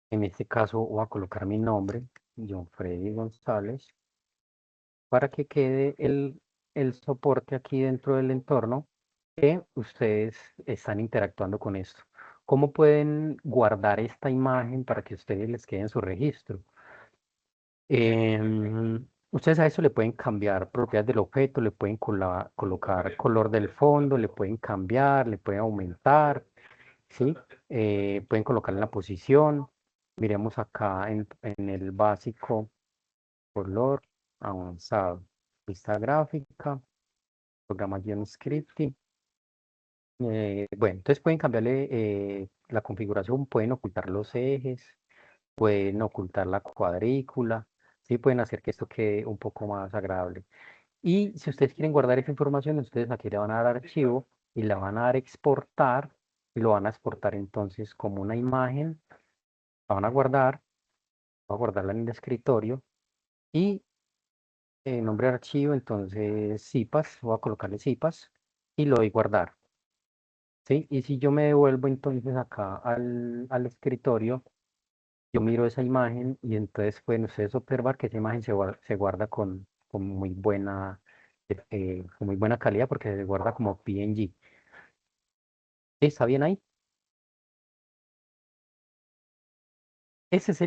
En este caso voy a colocar mi nombre, John Freddy González, para que quede el soporte aquí dentro del entorno que ustedes están interactuando con esto. ¿Cómo pueden guardar esta imagen para que ustedes les quede en su registro? Ustedes a eso le pueden cambiar propiedades del objeto, le pueden colocar color del fondo, le pueden cambiar, le pueden aumentar, ¿sí? Pueden colocar en la posición. Miremos acá en el básico, color avanzado, vista gráfica, programación scripting. Bueno, entonces pueden cambiarle la configuración, pueden ocultar los ejes, pueden ocultar la cuadrícula, sí, pueden hacer que esto quede un poco más agradable. Y si ustedes quieren guardar esa información, ustedes aquí le van a dar archivo y la van a dar exportar y lo van a exportar entonces como una imagen, la van a guardarla en el escritorio y nombre de archivo, entonces zipas, voy a colocarle zipas y lo doy guardar, ¿sí? Y si yo me devuelvo entonces acá al escritorio, yo miro esa imagen y entonces pueden ustedes observar que esa imagen se guarda con muy buena calidad porque se guarda como PNG. ¿Sí? ¿Está bien ahí? Ese es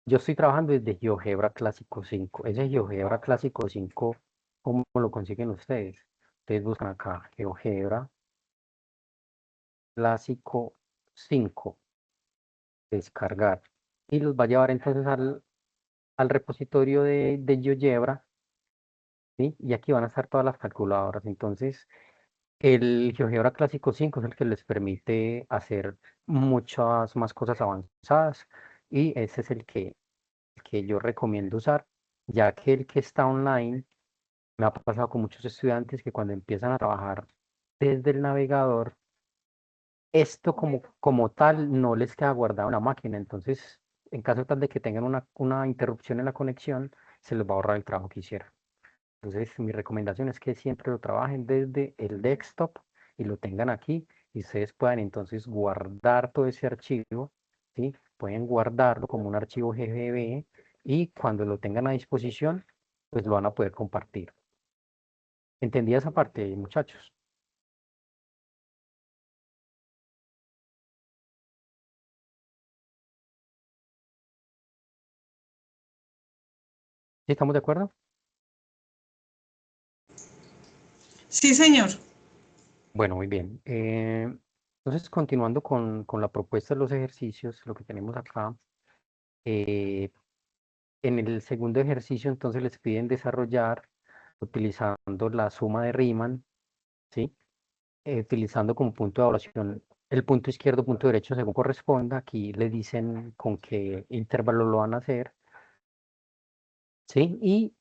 yo estoy trabajando desde GeoGebra Clásico 5. Ese GeoGebra Clásico 5, ¿cómo lo consiguen ustedes? Ustedes buscan acá GeoGebra Clásico 5, descargar. Y los va a llevar entonces al repositorio de GeoGebra, ¿sí? Y aquí van a estar todas las calculadoras. Entonces, el GeoGebra Clásico 5 es el que les permite hacer muchas más cosas avanzadas y ese es el que yo recomiendo usar, ya que el que está online, me ha pasado con muchos estudiantes que cuando empiezan a trabajar desde el navegador, esto como tal no les queda guardado en la máquina. Entonces, en caso tal de que tengan una interrupción en la conexión, se les va a ahorrar el trabajo que hicieron. Entonces, mi recomendación es que siempre lo trabajen desde el desktop y lo tengan aquí y ustedes puedan entonces guardar todo ese archivo, ¿sí? Pueden guardarlo como un archivo GGB y cuando lo tengan a disposición, pues lo van a poder compartir. ¿Entendí esa parte, muchachos? ¿Sí estamos de acuerdo? Sí, señor. Bueno, muy bien. Entonces, continuando con la propuesta de los ejercicios, lo que tenemos acá, eh, en el segundo ejercicio, entonces les piden desarrollar utilizando la suma de Riemann, ¿sí? Utilizando como punto de evaluación el punto izquierdo, punto derecho, según corresponda. Aquí le dicen con qué intervalo lo van a hacer, ¿sí? Y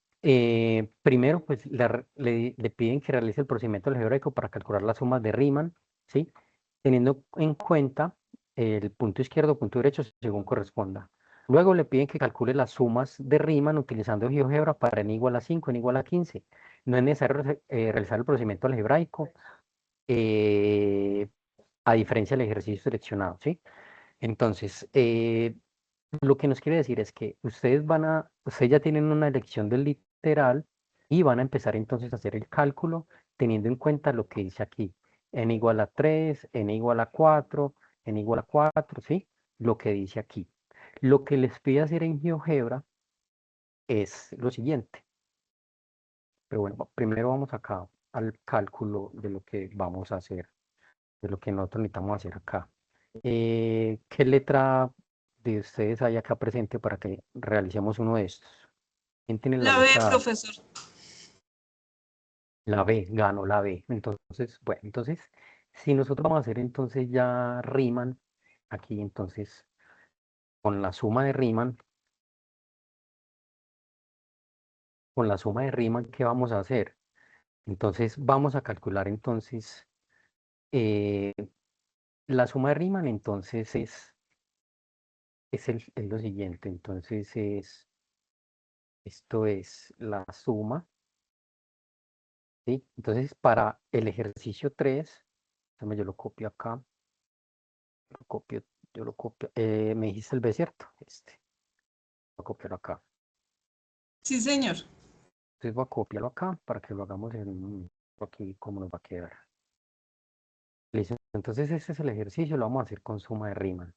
primero, pues le piden que realice el procedimiento algebraico para calcular las sumas de Riemann, ¿sí? Teniendo en cuenta el punto izquierdo, punto derecho, según corresponda. Luego le piden que calcule las sumas de Riemann utilizando GeoGebra para n igual a 5, n igual a 15. No es necesario realizar el procedimiento algebraico, eh, a diferencia del ejercicio seleccionado, ¿sí? Entonces, lo que nos quiere decir es que ustedes ya tienen una elección del literal y van a empezar entonces a hacer el cálculo teniendo en cuenta lo que dice aquí. N igual a 3, n igual a 4, n igual a 4, ¿sí? Lo que dice aquí. Lo que les pide hacer en GeoGebra es lo siguiente. Pero bueno, primero vamos acá al cálculo de lo que vamos a hacer, de lo que nosotros necesitamos hacer acá. ¿Qué letra de ustedes hay acá presente para que realicemos uno de estos? ¿Quién tiene la La B, letra A? profesor. La B, ganó la B. Entonces, bueno, entonces, si nosotros vamos a hacer entonces ya Riemann, aquí entonces, con la suma de Riemann, ¿qué vamos a hacer? Entonces, vamos a calcular entonces, eh, la suma de Riemann entonces es lo siguiente, entonces esto es la suma, ¿sí? Entonces, para el ejercicio 3, déjame yo lo copio acá, lo copio, yo lo copio, me dijiste el B, ¿cierto? Voy a copiarlo acá. Sí, señor. Entonces voy a copiarlo acá para que lo hagamos aquí como nos va a quedar. Listo. Entonces este es el ejercicio, lo vamos a hacer con suma de Riemann.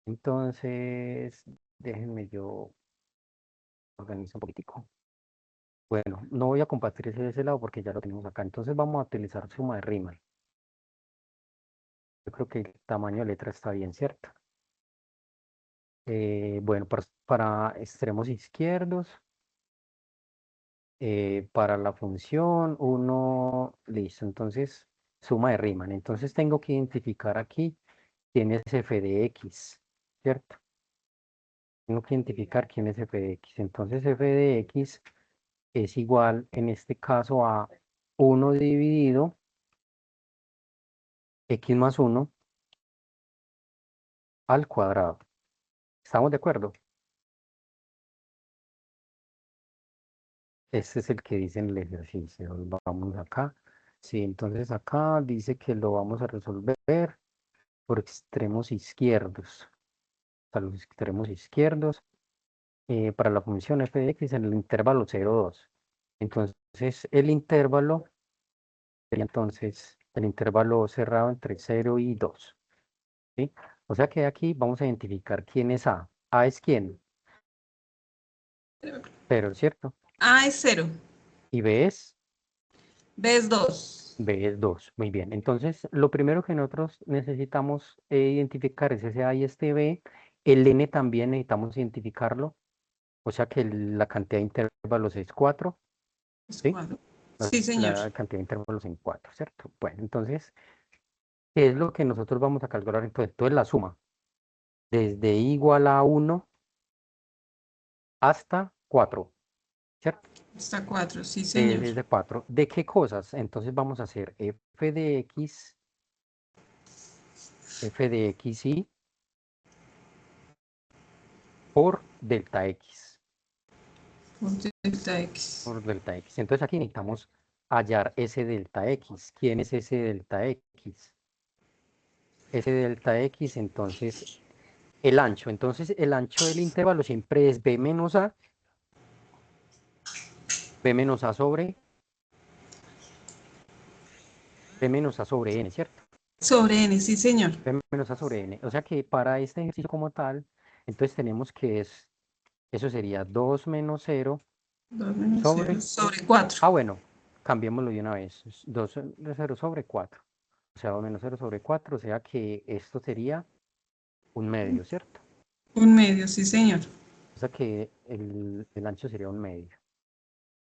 Entonces, déjenme yo organizo un poquitico. Bueno, no voy a compartir ese de ese lado porque ya lo tenemos acá. Entonces vamos a utilizar suma de Riemann. Yo creo que el tamaño de letra está bien, ¿cierto? Bueno, para extremos izquierdos, para la función 1, listo. Entonces, suma de Riemann. Entonces tengo que identificar aquí quién es f de x, ¿cierto? Tengo que identificar quién es f de x. Entonces f de x es igual, en este caso, a 1 dividido x más 1 al cuadrado. ¿Estamos de acuerdo? Este es el que dice en el ejercicio. Vamos acá. Sí, entonces acá dice que lo vamos a resolver por extremos izquierdos. A los extremos izquierdos para la función f de x en el intervalo 0, 2. Entonces el intervalo sería entonces el intervalo cerrado entre 0 y 2. ¿Sí? O sea que aquí vamos a identificar quién es A. A es quién, pero ¿cierto? A es 0. Y B es B es 2. 2. Muy bien. Entonces, lo primero que nosotros necesitamos identificar es ese A y este B. El N también necesitamos identificarlo. O sea que la cantidad de intervalos es 4. Es ¿Sí? 4. Sí, señor. La cantidad de intervalos en 4, ¿cierto? Bueno, entonces, ¿qué es lo que nosotros vamos a calcular entonces? Entonces, la suma, desde igual a 1 hasta 4, ¿cierto? Está 4. Sí, señor. Desde 4. ¿De qué cosas? Entonces vamos a hacer f de xy por delta x, Por delta X. por delta x. Entonces aquí necesitamos hallar ese delta x. ¿Quién es ese delta x? Ese delta x, entonces, el ancho. Entonces, el ancho del intervalo siempre es b menos a, b menos a sobre, b menos a sobre n, ¿cierto? Sobre N, sí, señor. B menos a sobre n. O sea que para este ejercicio como tal, entonces tenemos que eso sería 2 menos 0 2 menos 0 sobre, sobre 4. bueno, cambiémoslo de una vez, 2 de 0 sobre 4. O sea, 2 menos 0 sobre 4, o sea que esto sería un medio, ¿cierto? Un medio, sí, señor. O sea que el ancho sería un medio.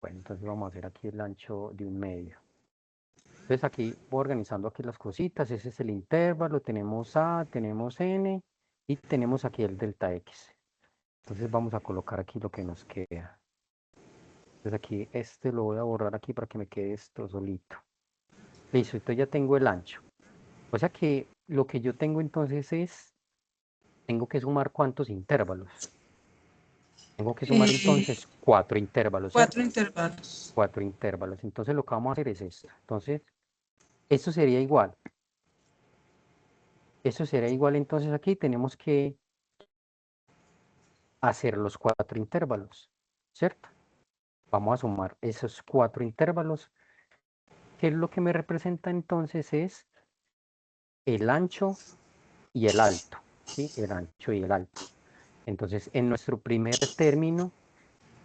Bueno, entonces vamos a hacer aquí el ancho de un medio. Entonces aquí voy organizando aquí las cositas. Ese es el intervalo. Tenemos A, tenemos N y tenemos aquí el delta X. Entonces vamos a colocar aquí lo que nos queda. Entonces aquí lo voy a borrar aquí para que me quede esto solito. Listo, entonces ya tengo el ancho. O sea que lo que yo tengo entonces tengo que sumar ¿cuántos intervalos? Tengo que sumar Eh, entonces 4 intervalos, 4 ¿cierto? intervalos. 4 intervalos. Entonces lo que vamos a hacer es esto. Entonces, esto sería igual. Eso sería igual, entonces aquí tenemos que hacer los 4 intervalos, ¿cierto? Vamos a sumar esos 4 intervalos, que es lo que me representa entonces es el ancho y el alto, ¿sí? El ancho y el alto. Entonces, en nuestro primer término,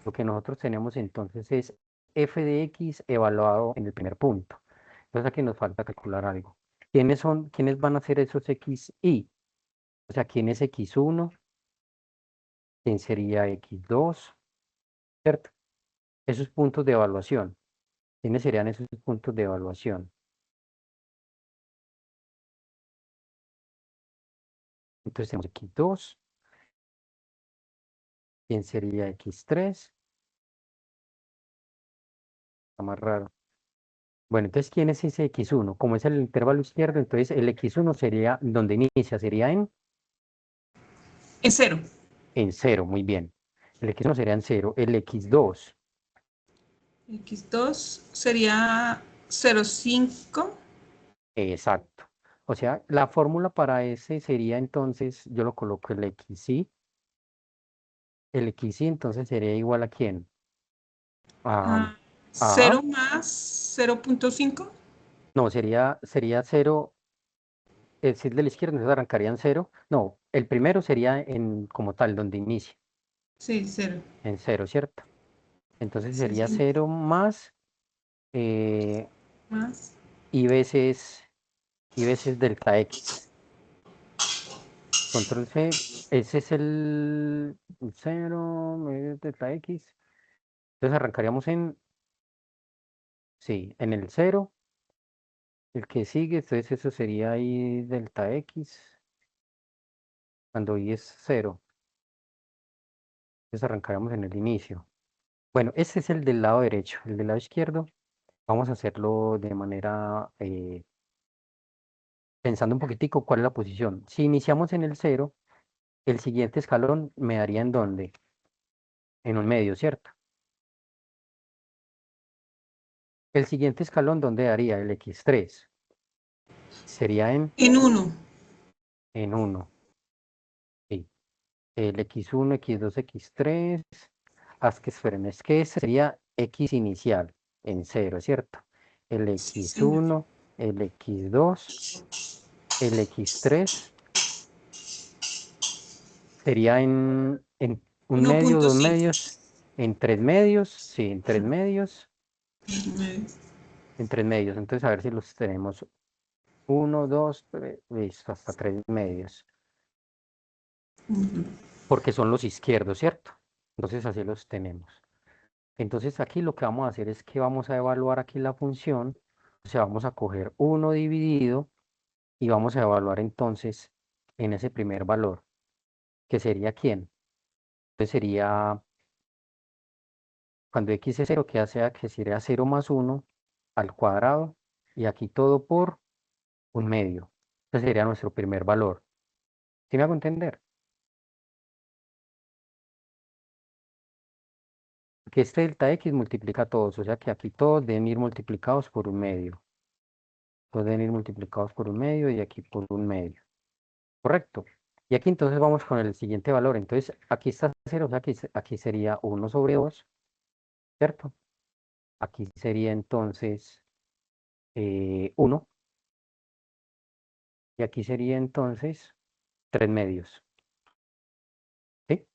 lo que nosotros tenemos entonces es f de x evaluado en el primer punto. Entonces aquí nos falta calcular algo. ¿Quiénes van a ser esos x y? O sea, ¿quién es x1? ¿Quién sería x2? ¿cierto? Esos puntos de evaluación. ¿Quiénes serían esos puntos de evaluación? Entonces tenemos x2. ¿Quién sería x3? Está más raro. Bueno, entonces, ¿quién es ese x1? Como es el intervalo izquierdo, entonces el x1 sería donde inicia, sería En 0. en 0, muy bien. El x1 sería en 0. El x2, X2 sería 0,5. exacto. O sea, la fórmula para ese sería entonces, yo lo coloco el xy. El xy entonces sería igual a quién? A, 0 más 0,5. no, sería 0. Si es de la izquierda, entonces arrancaría en 0. No, el primero sería en como tal, donde inicia, Sí, 0. en 0, ¿cierto? Entonces Sí, sería señor. 0 más eh, Más. y veces, delta x. Control C, ese es el 0, delta x. Entonces arrancaríamos sí, en el 0, el que sigue, entonces eso sería ahí delta x, cuando y es 0. Entonces arrancaríamos en el inicio. Bueno, ese es el del lado derecho. El del lado izquierdo, vamos a hacerlo de manera, pensando un poquitico cuál es la posición. Si iniciamos en el 0, el siguiente escalón me daría en dónde, en un medio, ¿cierto? El siguiente escalón, ¿dónde daría? El x3. Sería En 1. en 1. Sí. El x1, x2, x3. Que esperen, es que ese sería x inicial en 0, ¿cierto? El Sí, señor. x1, el x2, el x3 sería en un medio, dos 1,5. medios, en tres medios, sí, en tres medios, en tres medios. Entonces, a ver si los tenemos. Uno, dos, tres, listo, hasta tres medios. Porque son los izquierdos, ¿cierto? Entonces, así los tenemos. Entonces, aquí lo que vamos a hacer es que vamos a evaluar aquí la función. O sea, vamos a coger uno dividido y vamos a evaluar entonces en ese primer valor, que sería ¿quién? Entonces sería cuando x es 0, que sería 0 más 1 al cuadrado, y aquí todo por un medio. Ese sería nuestro primer valor. ¿Sí me hago entender? Que este delta x multiplica a todos, o sea que aquí todos deben ir multiplicados por un medio. Todos deben ir multiplicados por un medio y aquí por un medio. ¿Correcto? Y aquí entonces vamos con el siguiente valor. Entonces aquí está 0, o sea que aquí sería 1/2, ¿cierto? Aquí sería entonces 1, y aquí sería entonces 3 medios. ¿Sí?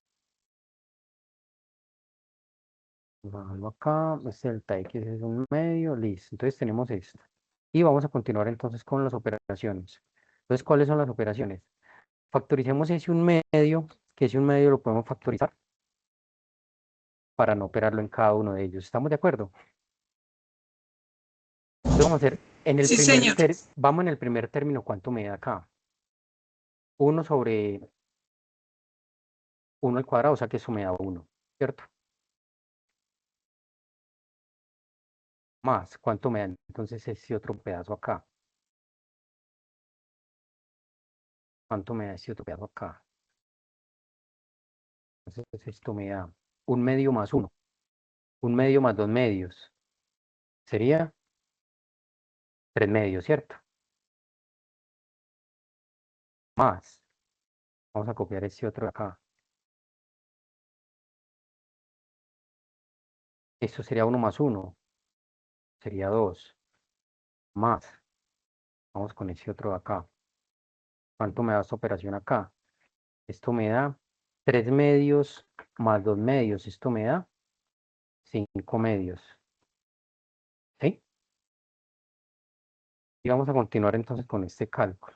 Bajarlo acá, este delta x es un medio, listo. Entonces tenemos esto. Y vamos a continuar entonces con las operaciones. Entonces, ¿cuáles son las operaciones? Factoricemos ese un medio, que ese un medio lo podemos factorizar para no operarlo en cada uno de ellos. ¿Estamos de acuerdo? Entonces vamos a hacer Sí, señor. vamos en el primer término, ¿cuánto me da acá? 1/1 al cuadrado, o sea que eso me da 1, ¿cierto? Más, ¿cuánto me da entonces ese otro pedazo acá? ¿Cuánto me da ese otro pedazo acá? Entonces esto me da un medio más 1, un medio más 2 medios. Sería 3 medios, ¿cierto? Más, vamos a copiar este otro de acá. Esto sería 1 más 1, sería 2. Más, vamos con ese otro de acá. ¿Cuánto me da esta operación acá? Esto me da 3 medios más 2 medios. Esto me da 5 medios. ¿Sí? Y vamos a continuar entonces con este cálculo.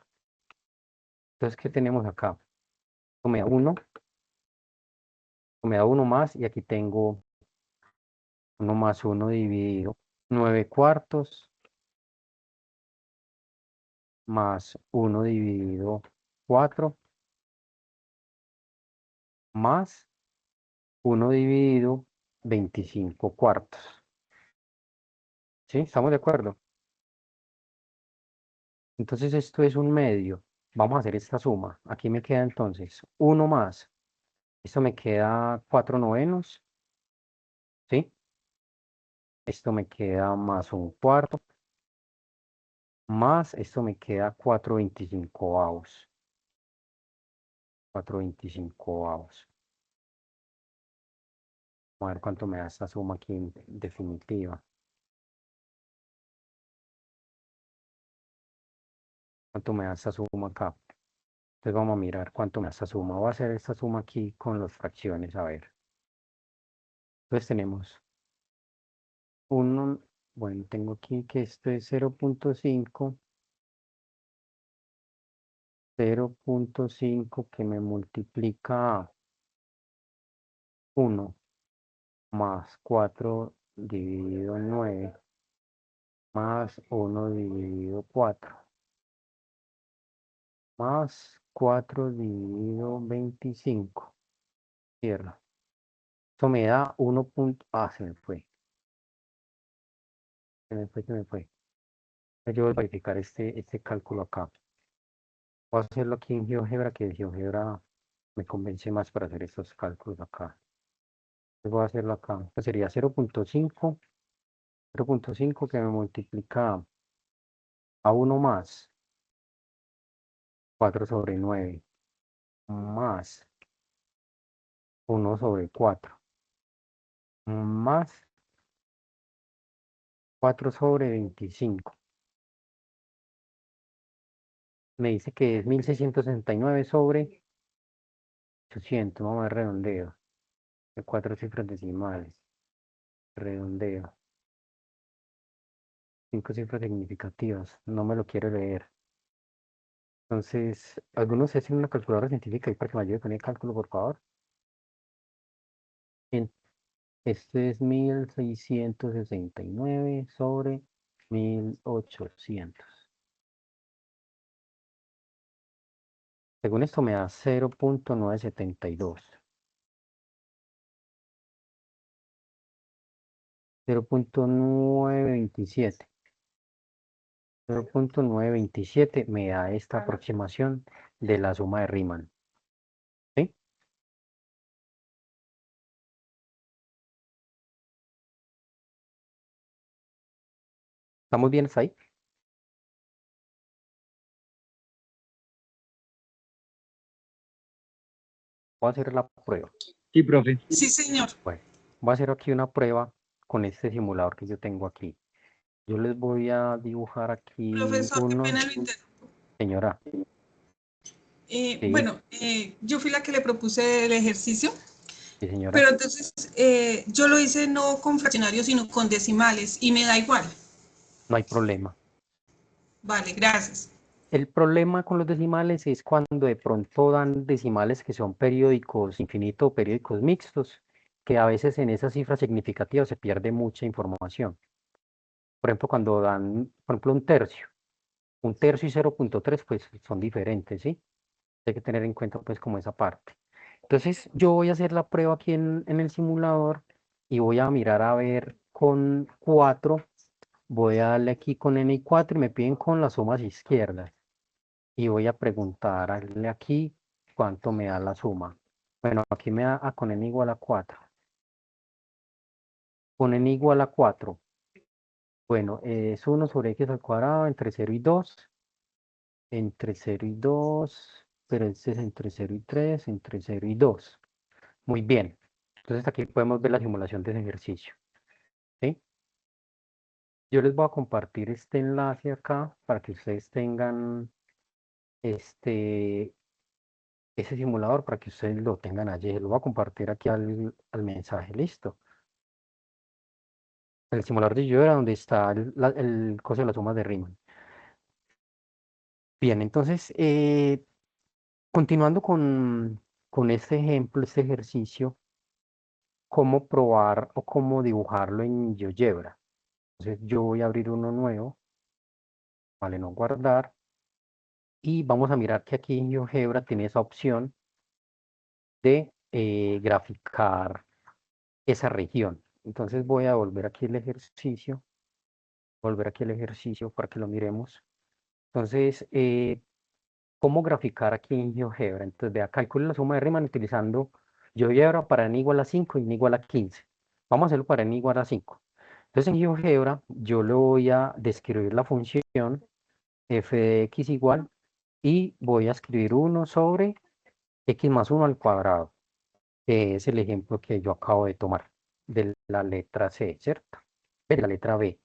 Entonces, ¿qué tenemos acá? Esto me da 1, me da 1 más y aquí tengo 1 más 1 dividido 9 cuartos más 1 dividido 4 más 1 dividido 25 cuartos. ¿Sí? ¿Estamos de acuerdo? Entonces esto es un medio. Vamos a hacer esta suma. Aquí me queda entonces 1 más. Esto me queda 4 novenos. ¿Sí? Esto me queda más un cuarto. Más esto me queda 4 25avos. 4 25avos. Vamos a ver cuánto me da esta suma aquí en definitiva. ¿Cuánto me da esta suma acá? Entonces vamos a mirar cuánto me da esta suma. Voy a hacer esta suma aquí con las fracciones, a ver. Entonces tenemos 1, bueno, tengo aquí que esto es 0.5, 0.5 que me multiplica 1 más 4 dividido 9 más 1 dividido 4 más 4 dividido 25. Cierra. Esto me da 1. Ah, se me fue. Se me fue. Yo voy a verificar este cálculo acá. Voy a hacerlo aquí en GeoGebra, que GeoGebra me convence más para hacer estos cálculos acá. Entonces voy a hacerlo acá. Pues sería 0.5, 0.5 que me multiplica a 1 más 4 sobre 9 más 1 sobre 4 más 4 sobre 25. Me dice que es 1669 sobre 800. Vamos a ver redondeo. De 4 cifras decimales. Redondeo. 5 cifras significativas. No me lo quiero leer. Entonces, algunos hacen una calculadora científica y para que me ayude con el cálculo, por favor. Bien, este es 1669 sobre 1800. Según esto me da 0.972. 0.927. 0.927 me da esta aproximación de la suma de Riemann. ¿Sí? ¿Estamos bien hasta ahí? Voy a hacer la prueba. Sí, profe. Sí, señor. Bueno, voy a hacer aquí una prueba con este simulador que yo tengo aquí. Yo les voy a dibujar aquí Profesor, qué uno. pena lo interrumpo. Señora, sí, Bueno, yo fui la que le propuse el ejercicio, sí, señora. pero entonces yo lo hice no con fraccionarios, sino con decimales y me da igual. No hay problema. Vale, gracias. El problema con los decimales es cuando de pronto dan decimales que son periódicos infinito o periódicos mixtos, que a veces en esas cifras significativas se pierde mucha información. Por ejemplo, cuando dan, por ejemplo, un tercio y 0.3, pues son diferentes, ¿sí? Hay que tener en cuenta pues como esa parte. Entonces yo voy a hacer la prueba aquí en el simulador y voy a mirar a ver con 4. Voy a darle aquí con N y 4 y me piden con las sumas izquierdas. Y voy a preguntarle aquí cuánto me da la suma. Bueno, aquí me da con N igual a 4. Con N igual a 4. Bueno, es 1 sobre X al cuadrado entre 0 y 2. Entre 0 y 2. Pero este es entre 0 y 3, entre 0 y 2. Muy bien. Entonces aquí podemos ver la simulación de ese ejercicio. ¿Sí? Yo les voy a compartir este enlace acá para que ustedes tengan este, ese simulador, para que ustedes lo tengan allí. Lo voy a compartir aquí al mensaje. Listo. El simulador de Llora donde está el coso de las sumas de Riemann. Bien, entonces, continuando con este ejemplo, este ejercicio, cómo probar o cómo dibujarlo en GeoGebra. Entonces yo voy a abrir uno nuevo, vale, no guardar, y vamos a mirar que aquí en GeoGebra tiene esa opción de graficar esa región. Entonces voy a volver aquí el ejercicio, para que lo miremos. Entonces, ¿cómo graficar aquí en GeoGebra? Entonces, vea, calcule la suma de Riemann utilizando GeoGebra para n igual a 5 y n igual a 15. Vamos a hacerlo para n igual a 5. Entonces, en GeoGebra yo le voy a describir la función f de x igual y voy a escribir 1 sobre x más 1 al cuadrado, que es el ejemplo que yo acabo de tomar de la letra C, ¿cierto? De la letra B.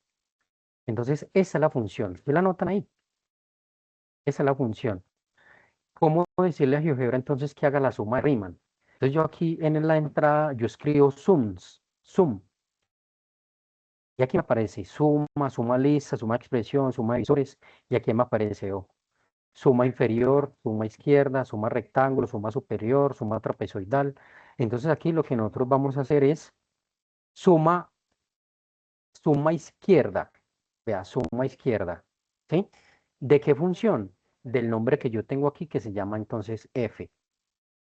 Entonces, esa es la función. ¿Ustedes la notan ahí? Esa es la función. ¿Cómo decirle a GeoGebra entonces que haga la suma de Riemann? Entonces yo aquí en la entrada, yo escribo sum. Y aquí me aparece suma, suma lista, suma expresión, suma de visores. Y aquí me aparece suma inferior, suma izquierda, suma rectángulo, suma superior, suma trapezoidal. Entonces aquí lo que nosotros vamos a hacer es suma, suma izquierda. Vea, suma izquierda. ¿Sí? ¿De qué función? Del nombre que yo tengo aquí que se llama entonces f.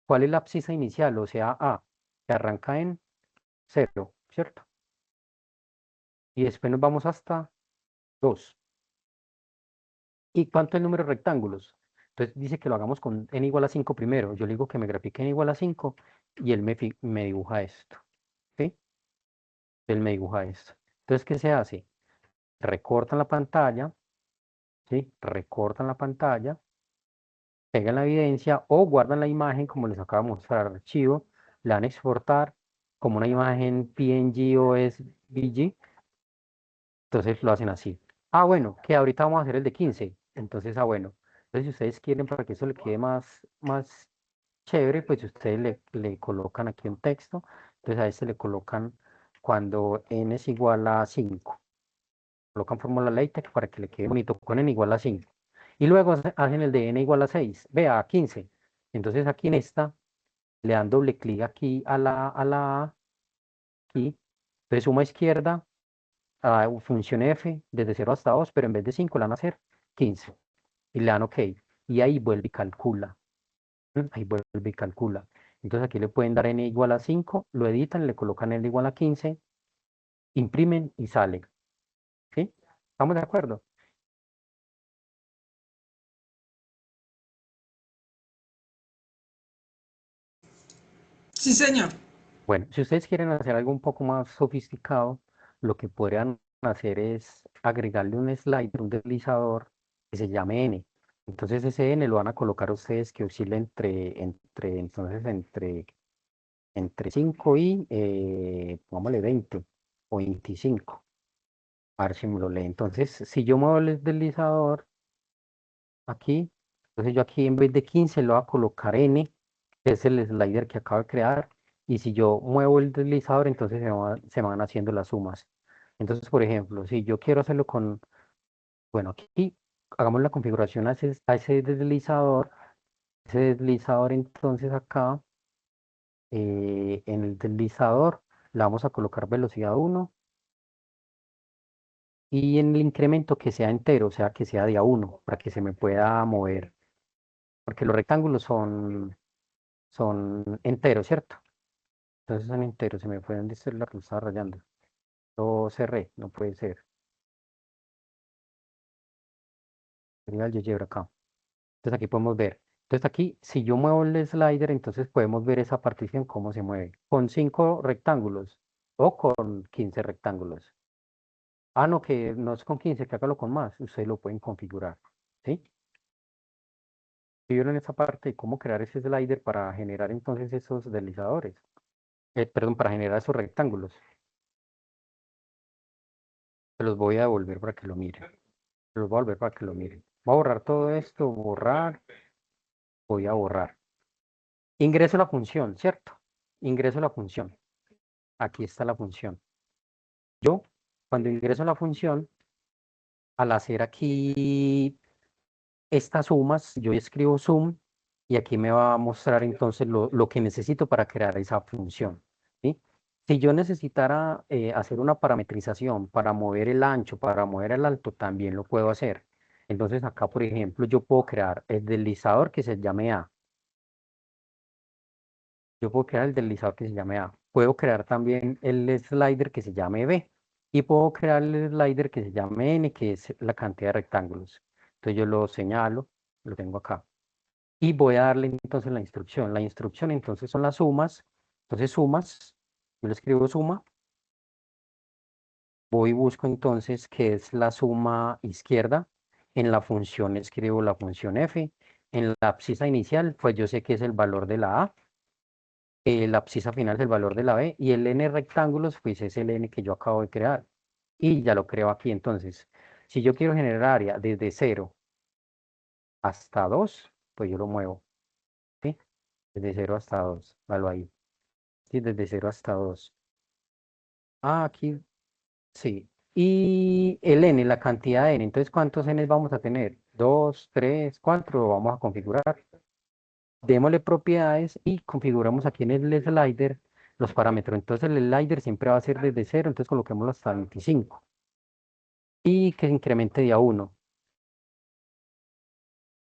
¿Cuál es la abscisa inicial? O sea, A, que arranca en 0, ¿cierto? Y después nos vamos hasta 2. ¿Y cuánto es el número de rectángulos? Entonces dice que lo hagamos con n igual a 5 primero. Yo le digo que me grafique n igual a 5 y él me dibuja esto. ¿Sí? Él me dibuja esto. Entonces, ¿qué se hace? Recortan la pantalla, ¿sí? Recortan la pantalla, pegan la evidencia o guardan la imagen como les acabo de mostrar, archivo, le dan a exportar como una imagen PNG o SVG. Entonces lo hacen así. Ah, bueno, que ahorita vamos a hacer el de 15. Entonces, bueno. Entonces, si ustedes quieren para que eso le quede más chévere, pues ustedes le colocan aquí un texto. Entonces a este le colocan cuando n es igual a 5. Colocan fórmula LaTeX para que le quede bonito con n igual a 5. Y luego hacen el de n igual a 6. Vea, a 15. Entonces aquí en esta le dan doble clic aquí a la A, aquí. Entonces suma izquierda a función f desde 0 hasta 2, pero en vez de 5 le van a hacer 15. Y le dan OK. Y ahí vuelve y calcula. Ahí vuelve y calcula. Entonces aquí le pueden dar n igual a 5, lo editan, le colocan n igual a 15, imprimen y sale. ¿Sí? ¿Estamos de acuerdo? Sí, señor. Bueno, si ustedes quieren hacer algo un poco más sofisticado, lo que podrían hacer es agregarle un slider, un deslizador que se llame n. Entonces ese n lo van a colocar ustedes que oscile entre 5 y, pongámosle 20 o 25. A ver si me lo lee. Entonces, si yo muevo el deslizador aquí, entonces yo aquí en vez de 15 lo voy a colocar n, que es el slider que acabo de crear. Y si yo muevo el deslizador, entonces se van haciendo las sumas. Entonces, por ejemplo, si yo quiero hacerlo con, bueno, aquí hagamos la configuración a ese deslizador. Ese deslizador, entonces acá, en el deslizador, le vamos a colocar velocidad 1 y en el incremento que sea entero, o sea, que sea de a 1, para que se me pueda mover, porque los rectángulos son enteros, ¿cierto? Entonces son enteros, se me pueden decir la que lo estaba rayando. Lo cerré, no puede ser. Sería el GeoGebra acá. Entonces aquí podemos ver. Entonces aquí, si yo muevo el slider, entonces podemos ver esa partición cómo se mueve. Con 5 rectángulos o con 15 rectángulos. Ah, no, que no es con 15, que hágalo con más. Ustedes lo pueden configurar. ¿Sí? Vieron esa parte de cómo crear ese slider para generar entonces esos deslizadores. Perdón, para generar esos rectángulos. Se los voy a devolver para que lo miren. Se los voy a volver para que lo miren. Voy a borrar todo esto, borrar, voy a borrar. Ingreso la función, ¿cierto? Ingreso la función. Aquí está la función. Yo, cuando ingreso la función, al hacer aquí estas sumas, yo escribo sum y aquí me va a mostrar entonces lo que necesito para crear esa función. ¿Sí? Si yo necesitara hacer una parametrización para mover el ancho, para mover el alto, también lo puedo hacer. Entonces acá, por ejemplo, yo puedo crear el deslizador que se llame A. Yo puedo crear el deslizador que se llame A. Puedo crear también el slider que se llame B. Y puedo crear el slider que se llame N, que es la cantidad de rectángulos. Entonces yo lo señalo, lo tengo acá. Y voy a darle entonces la instrucción. La instrucción entonces son las sumas. Entonces sumas, yo le escribo suma. Voy y busco entonces qué es la suma izquierda. En la función escribo la función f. En la abscisa inicial, pues yo sé que es el valor de la a. La abscisa final es el valor de la b. Y el n rectángulos, pues es el n que yo acabo de crear. Y ya lo creo aquí. Entonces, si yo quiero generar área desde 0 hasta 2, pues yo lo muevo. ¿Sí? Desde 0 hasta 2. Dalo ahí. Sí, desde 0 hasta 2. Ah, aquí sí. Y el n, la cantidad de n. Entonces, ¿cuántos n vamos a tener? 2, 3, 4. Lo vamos a configurar. Démosle propiedades y configuramos aquí en el slider los parámetros. Entonces, el slider siempre va a ser desde 0. Entonces, coloquémoslo hasta 25. Y que se incremente de a 1.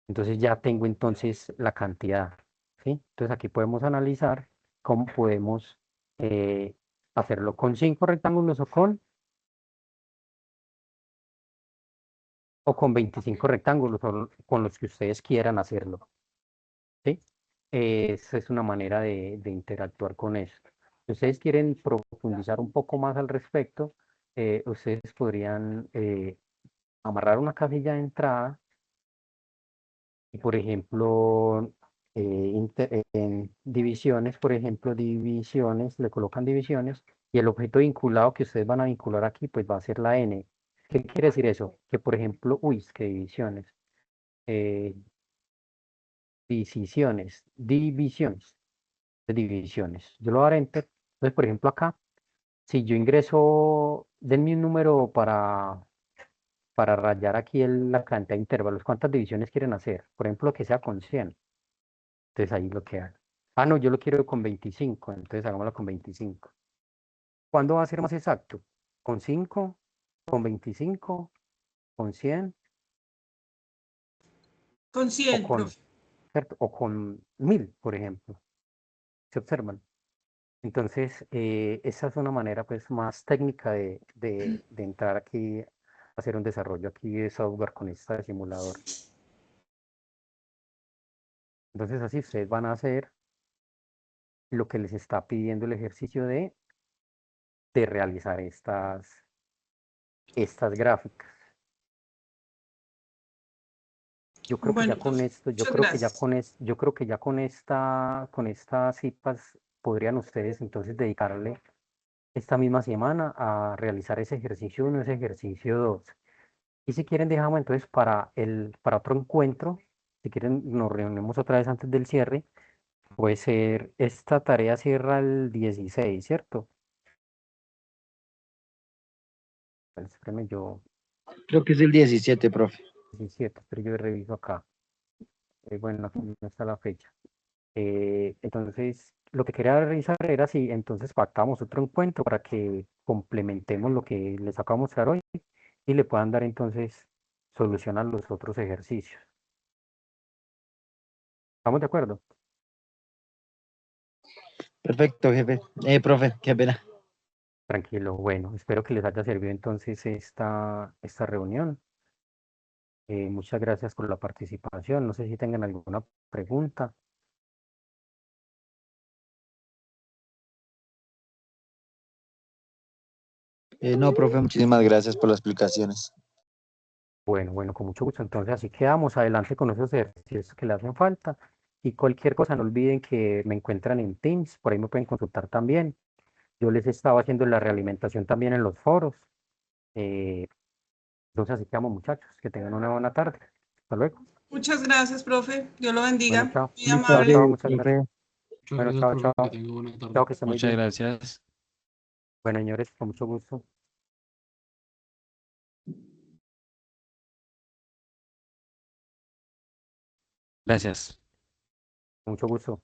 Entonces, ya tengo entonces la cantidad. ¿Sí? Entonces, aquí podemos analizar cómo podemos eh, hacerlo con 5 rectángulos o con 25 rectángulos o con los que ustedes quieran hacerlo. ¿Sí? Esa es una manera de interactuar con eso. Si ustedes quieren profundizar un poco más al respecto, ustedes podrían amarrar una casilla de entrada y, por ejemplo, en divisiones, por ejemplo, divisiones, le colocan divisiones y el objeto vinculado que ustedes van a vincular aquí, pues va a ser la n. ¿Qué quiere decir eso? Que, por ejemplo, uy, es que divisiones. eh, divisiones, de divisiones. Yo lo voy a dar enter. Entonces, por ejemplo, acá, si yo ingreso, denme un número para rayar aquí la cantidad de intervalos. ¿Cuántas divisiones quieren hacer? Por ejemplo, que sea con 100. Entonces ahí lo que hago. Ah, no, yo lo quiero con 25. Entonces hagámoslo con 25. ¿Cuándo va a ser más exacto? ¿Con 5? ¿Con 25? ¿Con 100? Con ¿O 100, con, profe. ¿cierto? ¿O con 1000, por ejemplo? ¿Se observan? Entonces, esa es una manera pues más técnica de entrar aquí, a hacer un desarrollo aquí de software con este simulador. Entonces, así ustedes van a hacer lo que les está pidiendo el ejercicio de realizar estas gráficas. Yo creo que ya Bueno, con profe, esto, yo muchas creo que ya gracias. con yo creo que ya con estas cipas podrían ustedes entonces dedicarle esta misma semana a realizar ese ejercicio 1, ese ejercicio 2. Y si quieren, dejamos entonces para otro encuentro, si quieren, nos reunimos otra vez antes del cierre. Puede ser, esta tarea cierra el 16, ¿cierto? Pues, espérame, yo, Creo que es el 17, profe. 17, pero yo reviso acá. Bueno, aquí no está la fecha. Entonces, lo que quería revisar era si entonces pactamos otro encuentro para que complementemos lo que les acabo de mostrar hoy y le puedan dar entonces solución a los otros ejercicios. ¿Estamos de acuerdo? Perfecto, jefe. Profe, qué pena. Tranquilo, bueno, espero que les haya servido entonces esta reunión. Muchas gracias por la participación. No sé si tengan alguna pregunta. No, profe, muchísimas gracias por las explicaciones. Bueno, con mucho gusto. Entonces, así quedamos adelante con esos ejercicios que le hacen falta. Y cualquier cosa, no olviden que me encuentran en Teams, por ahí me pueden consultar también. Yo les estaba haciendo la realimentación también en los foros. Eh, entonces, así quedamos, muchachos. Que tengan una buena tarde. Hasta luego. Muchas gracias, profe. Dios lo Bueno, bendiga. chao. Muy Buenas Chao, amable. chao. tardes, Muchas gracias. profe. Muchas Bueno, gracias, chao, profe. Que chao. tenga buena Chao, tarde. que esté muy Muchas bien. gracias. Bueno, señores, con mucho gusto. Gracias. Con mucho gusto.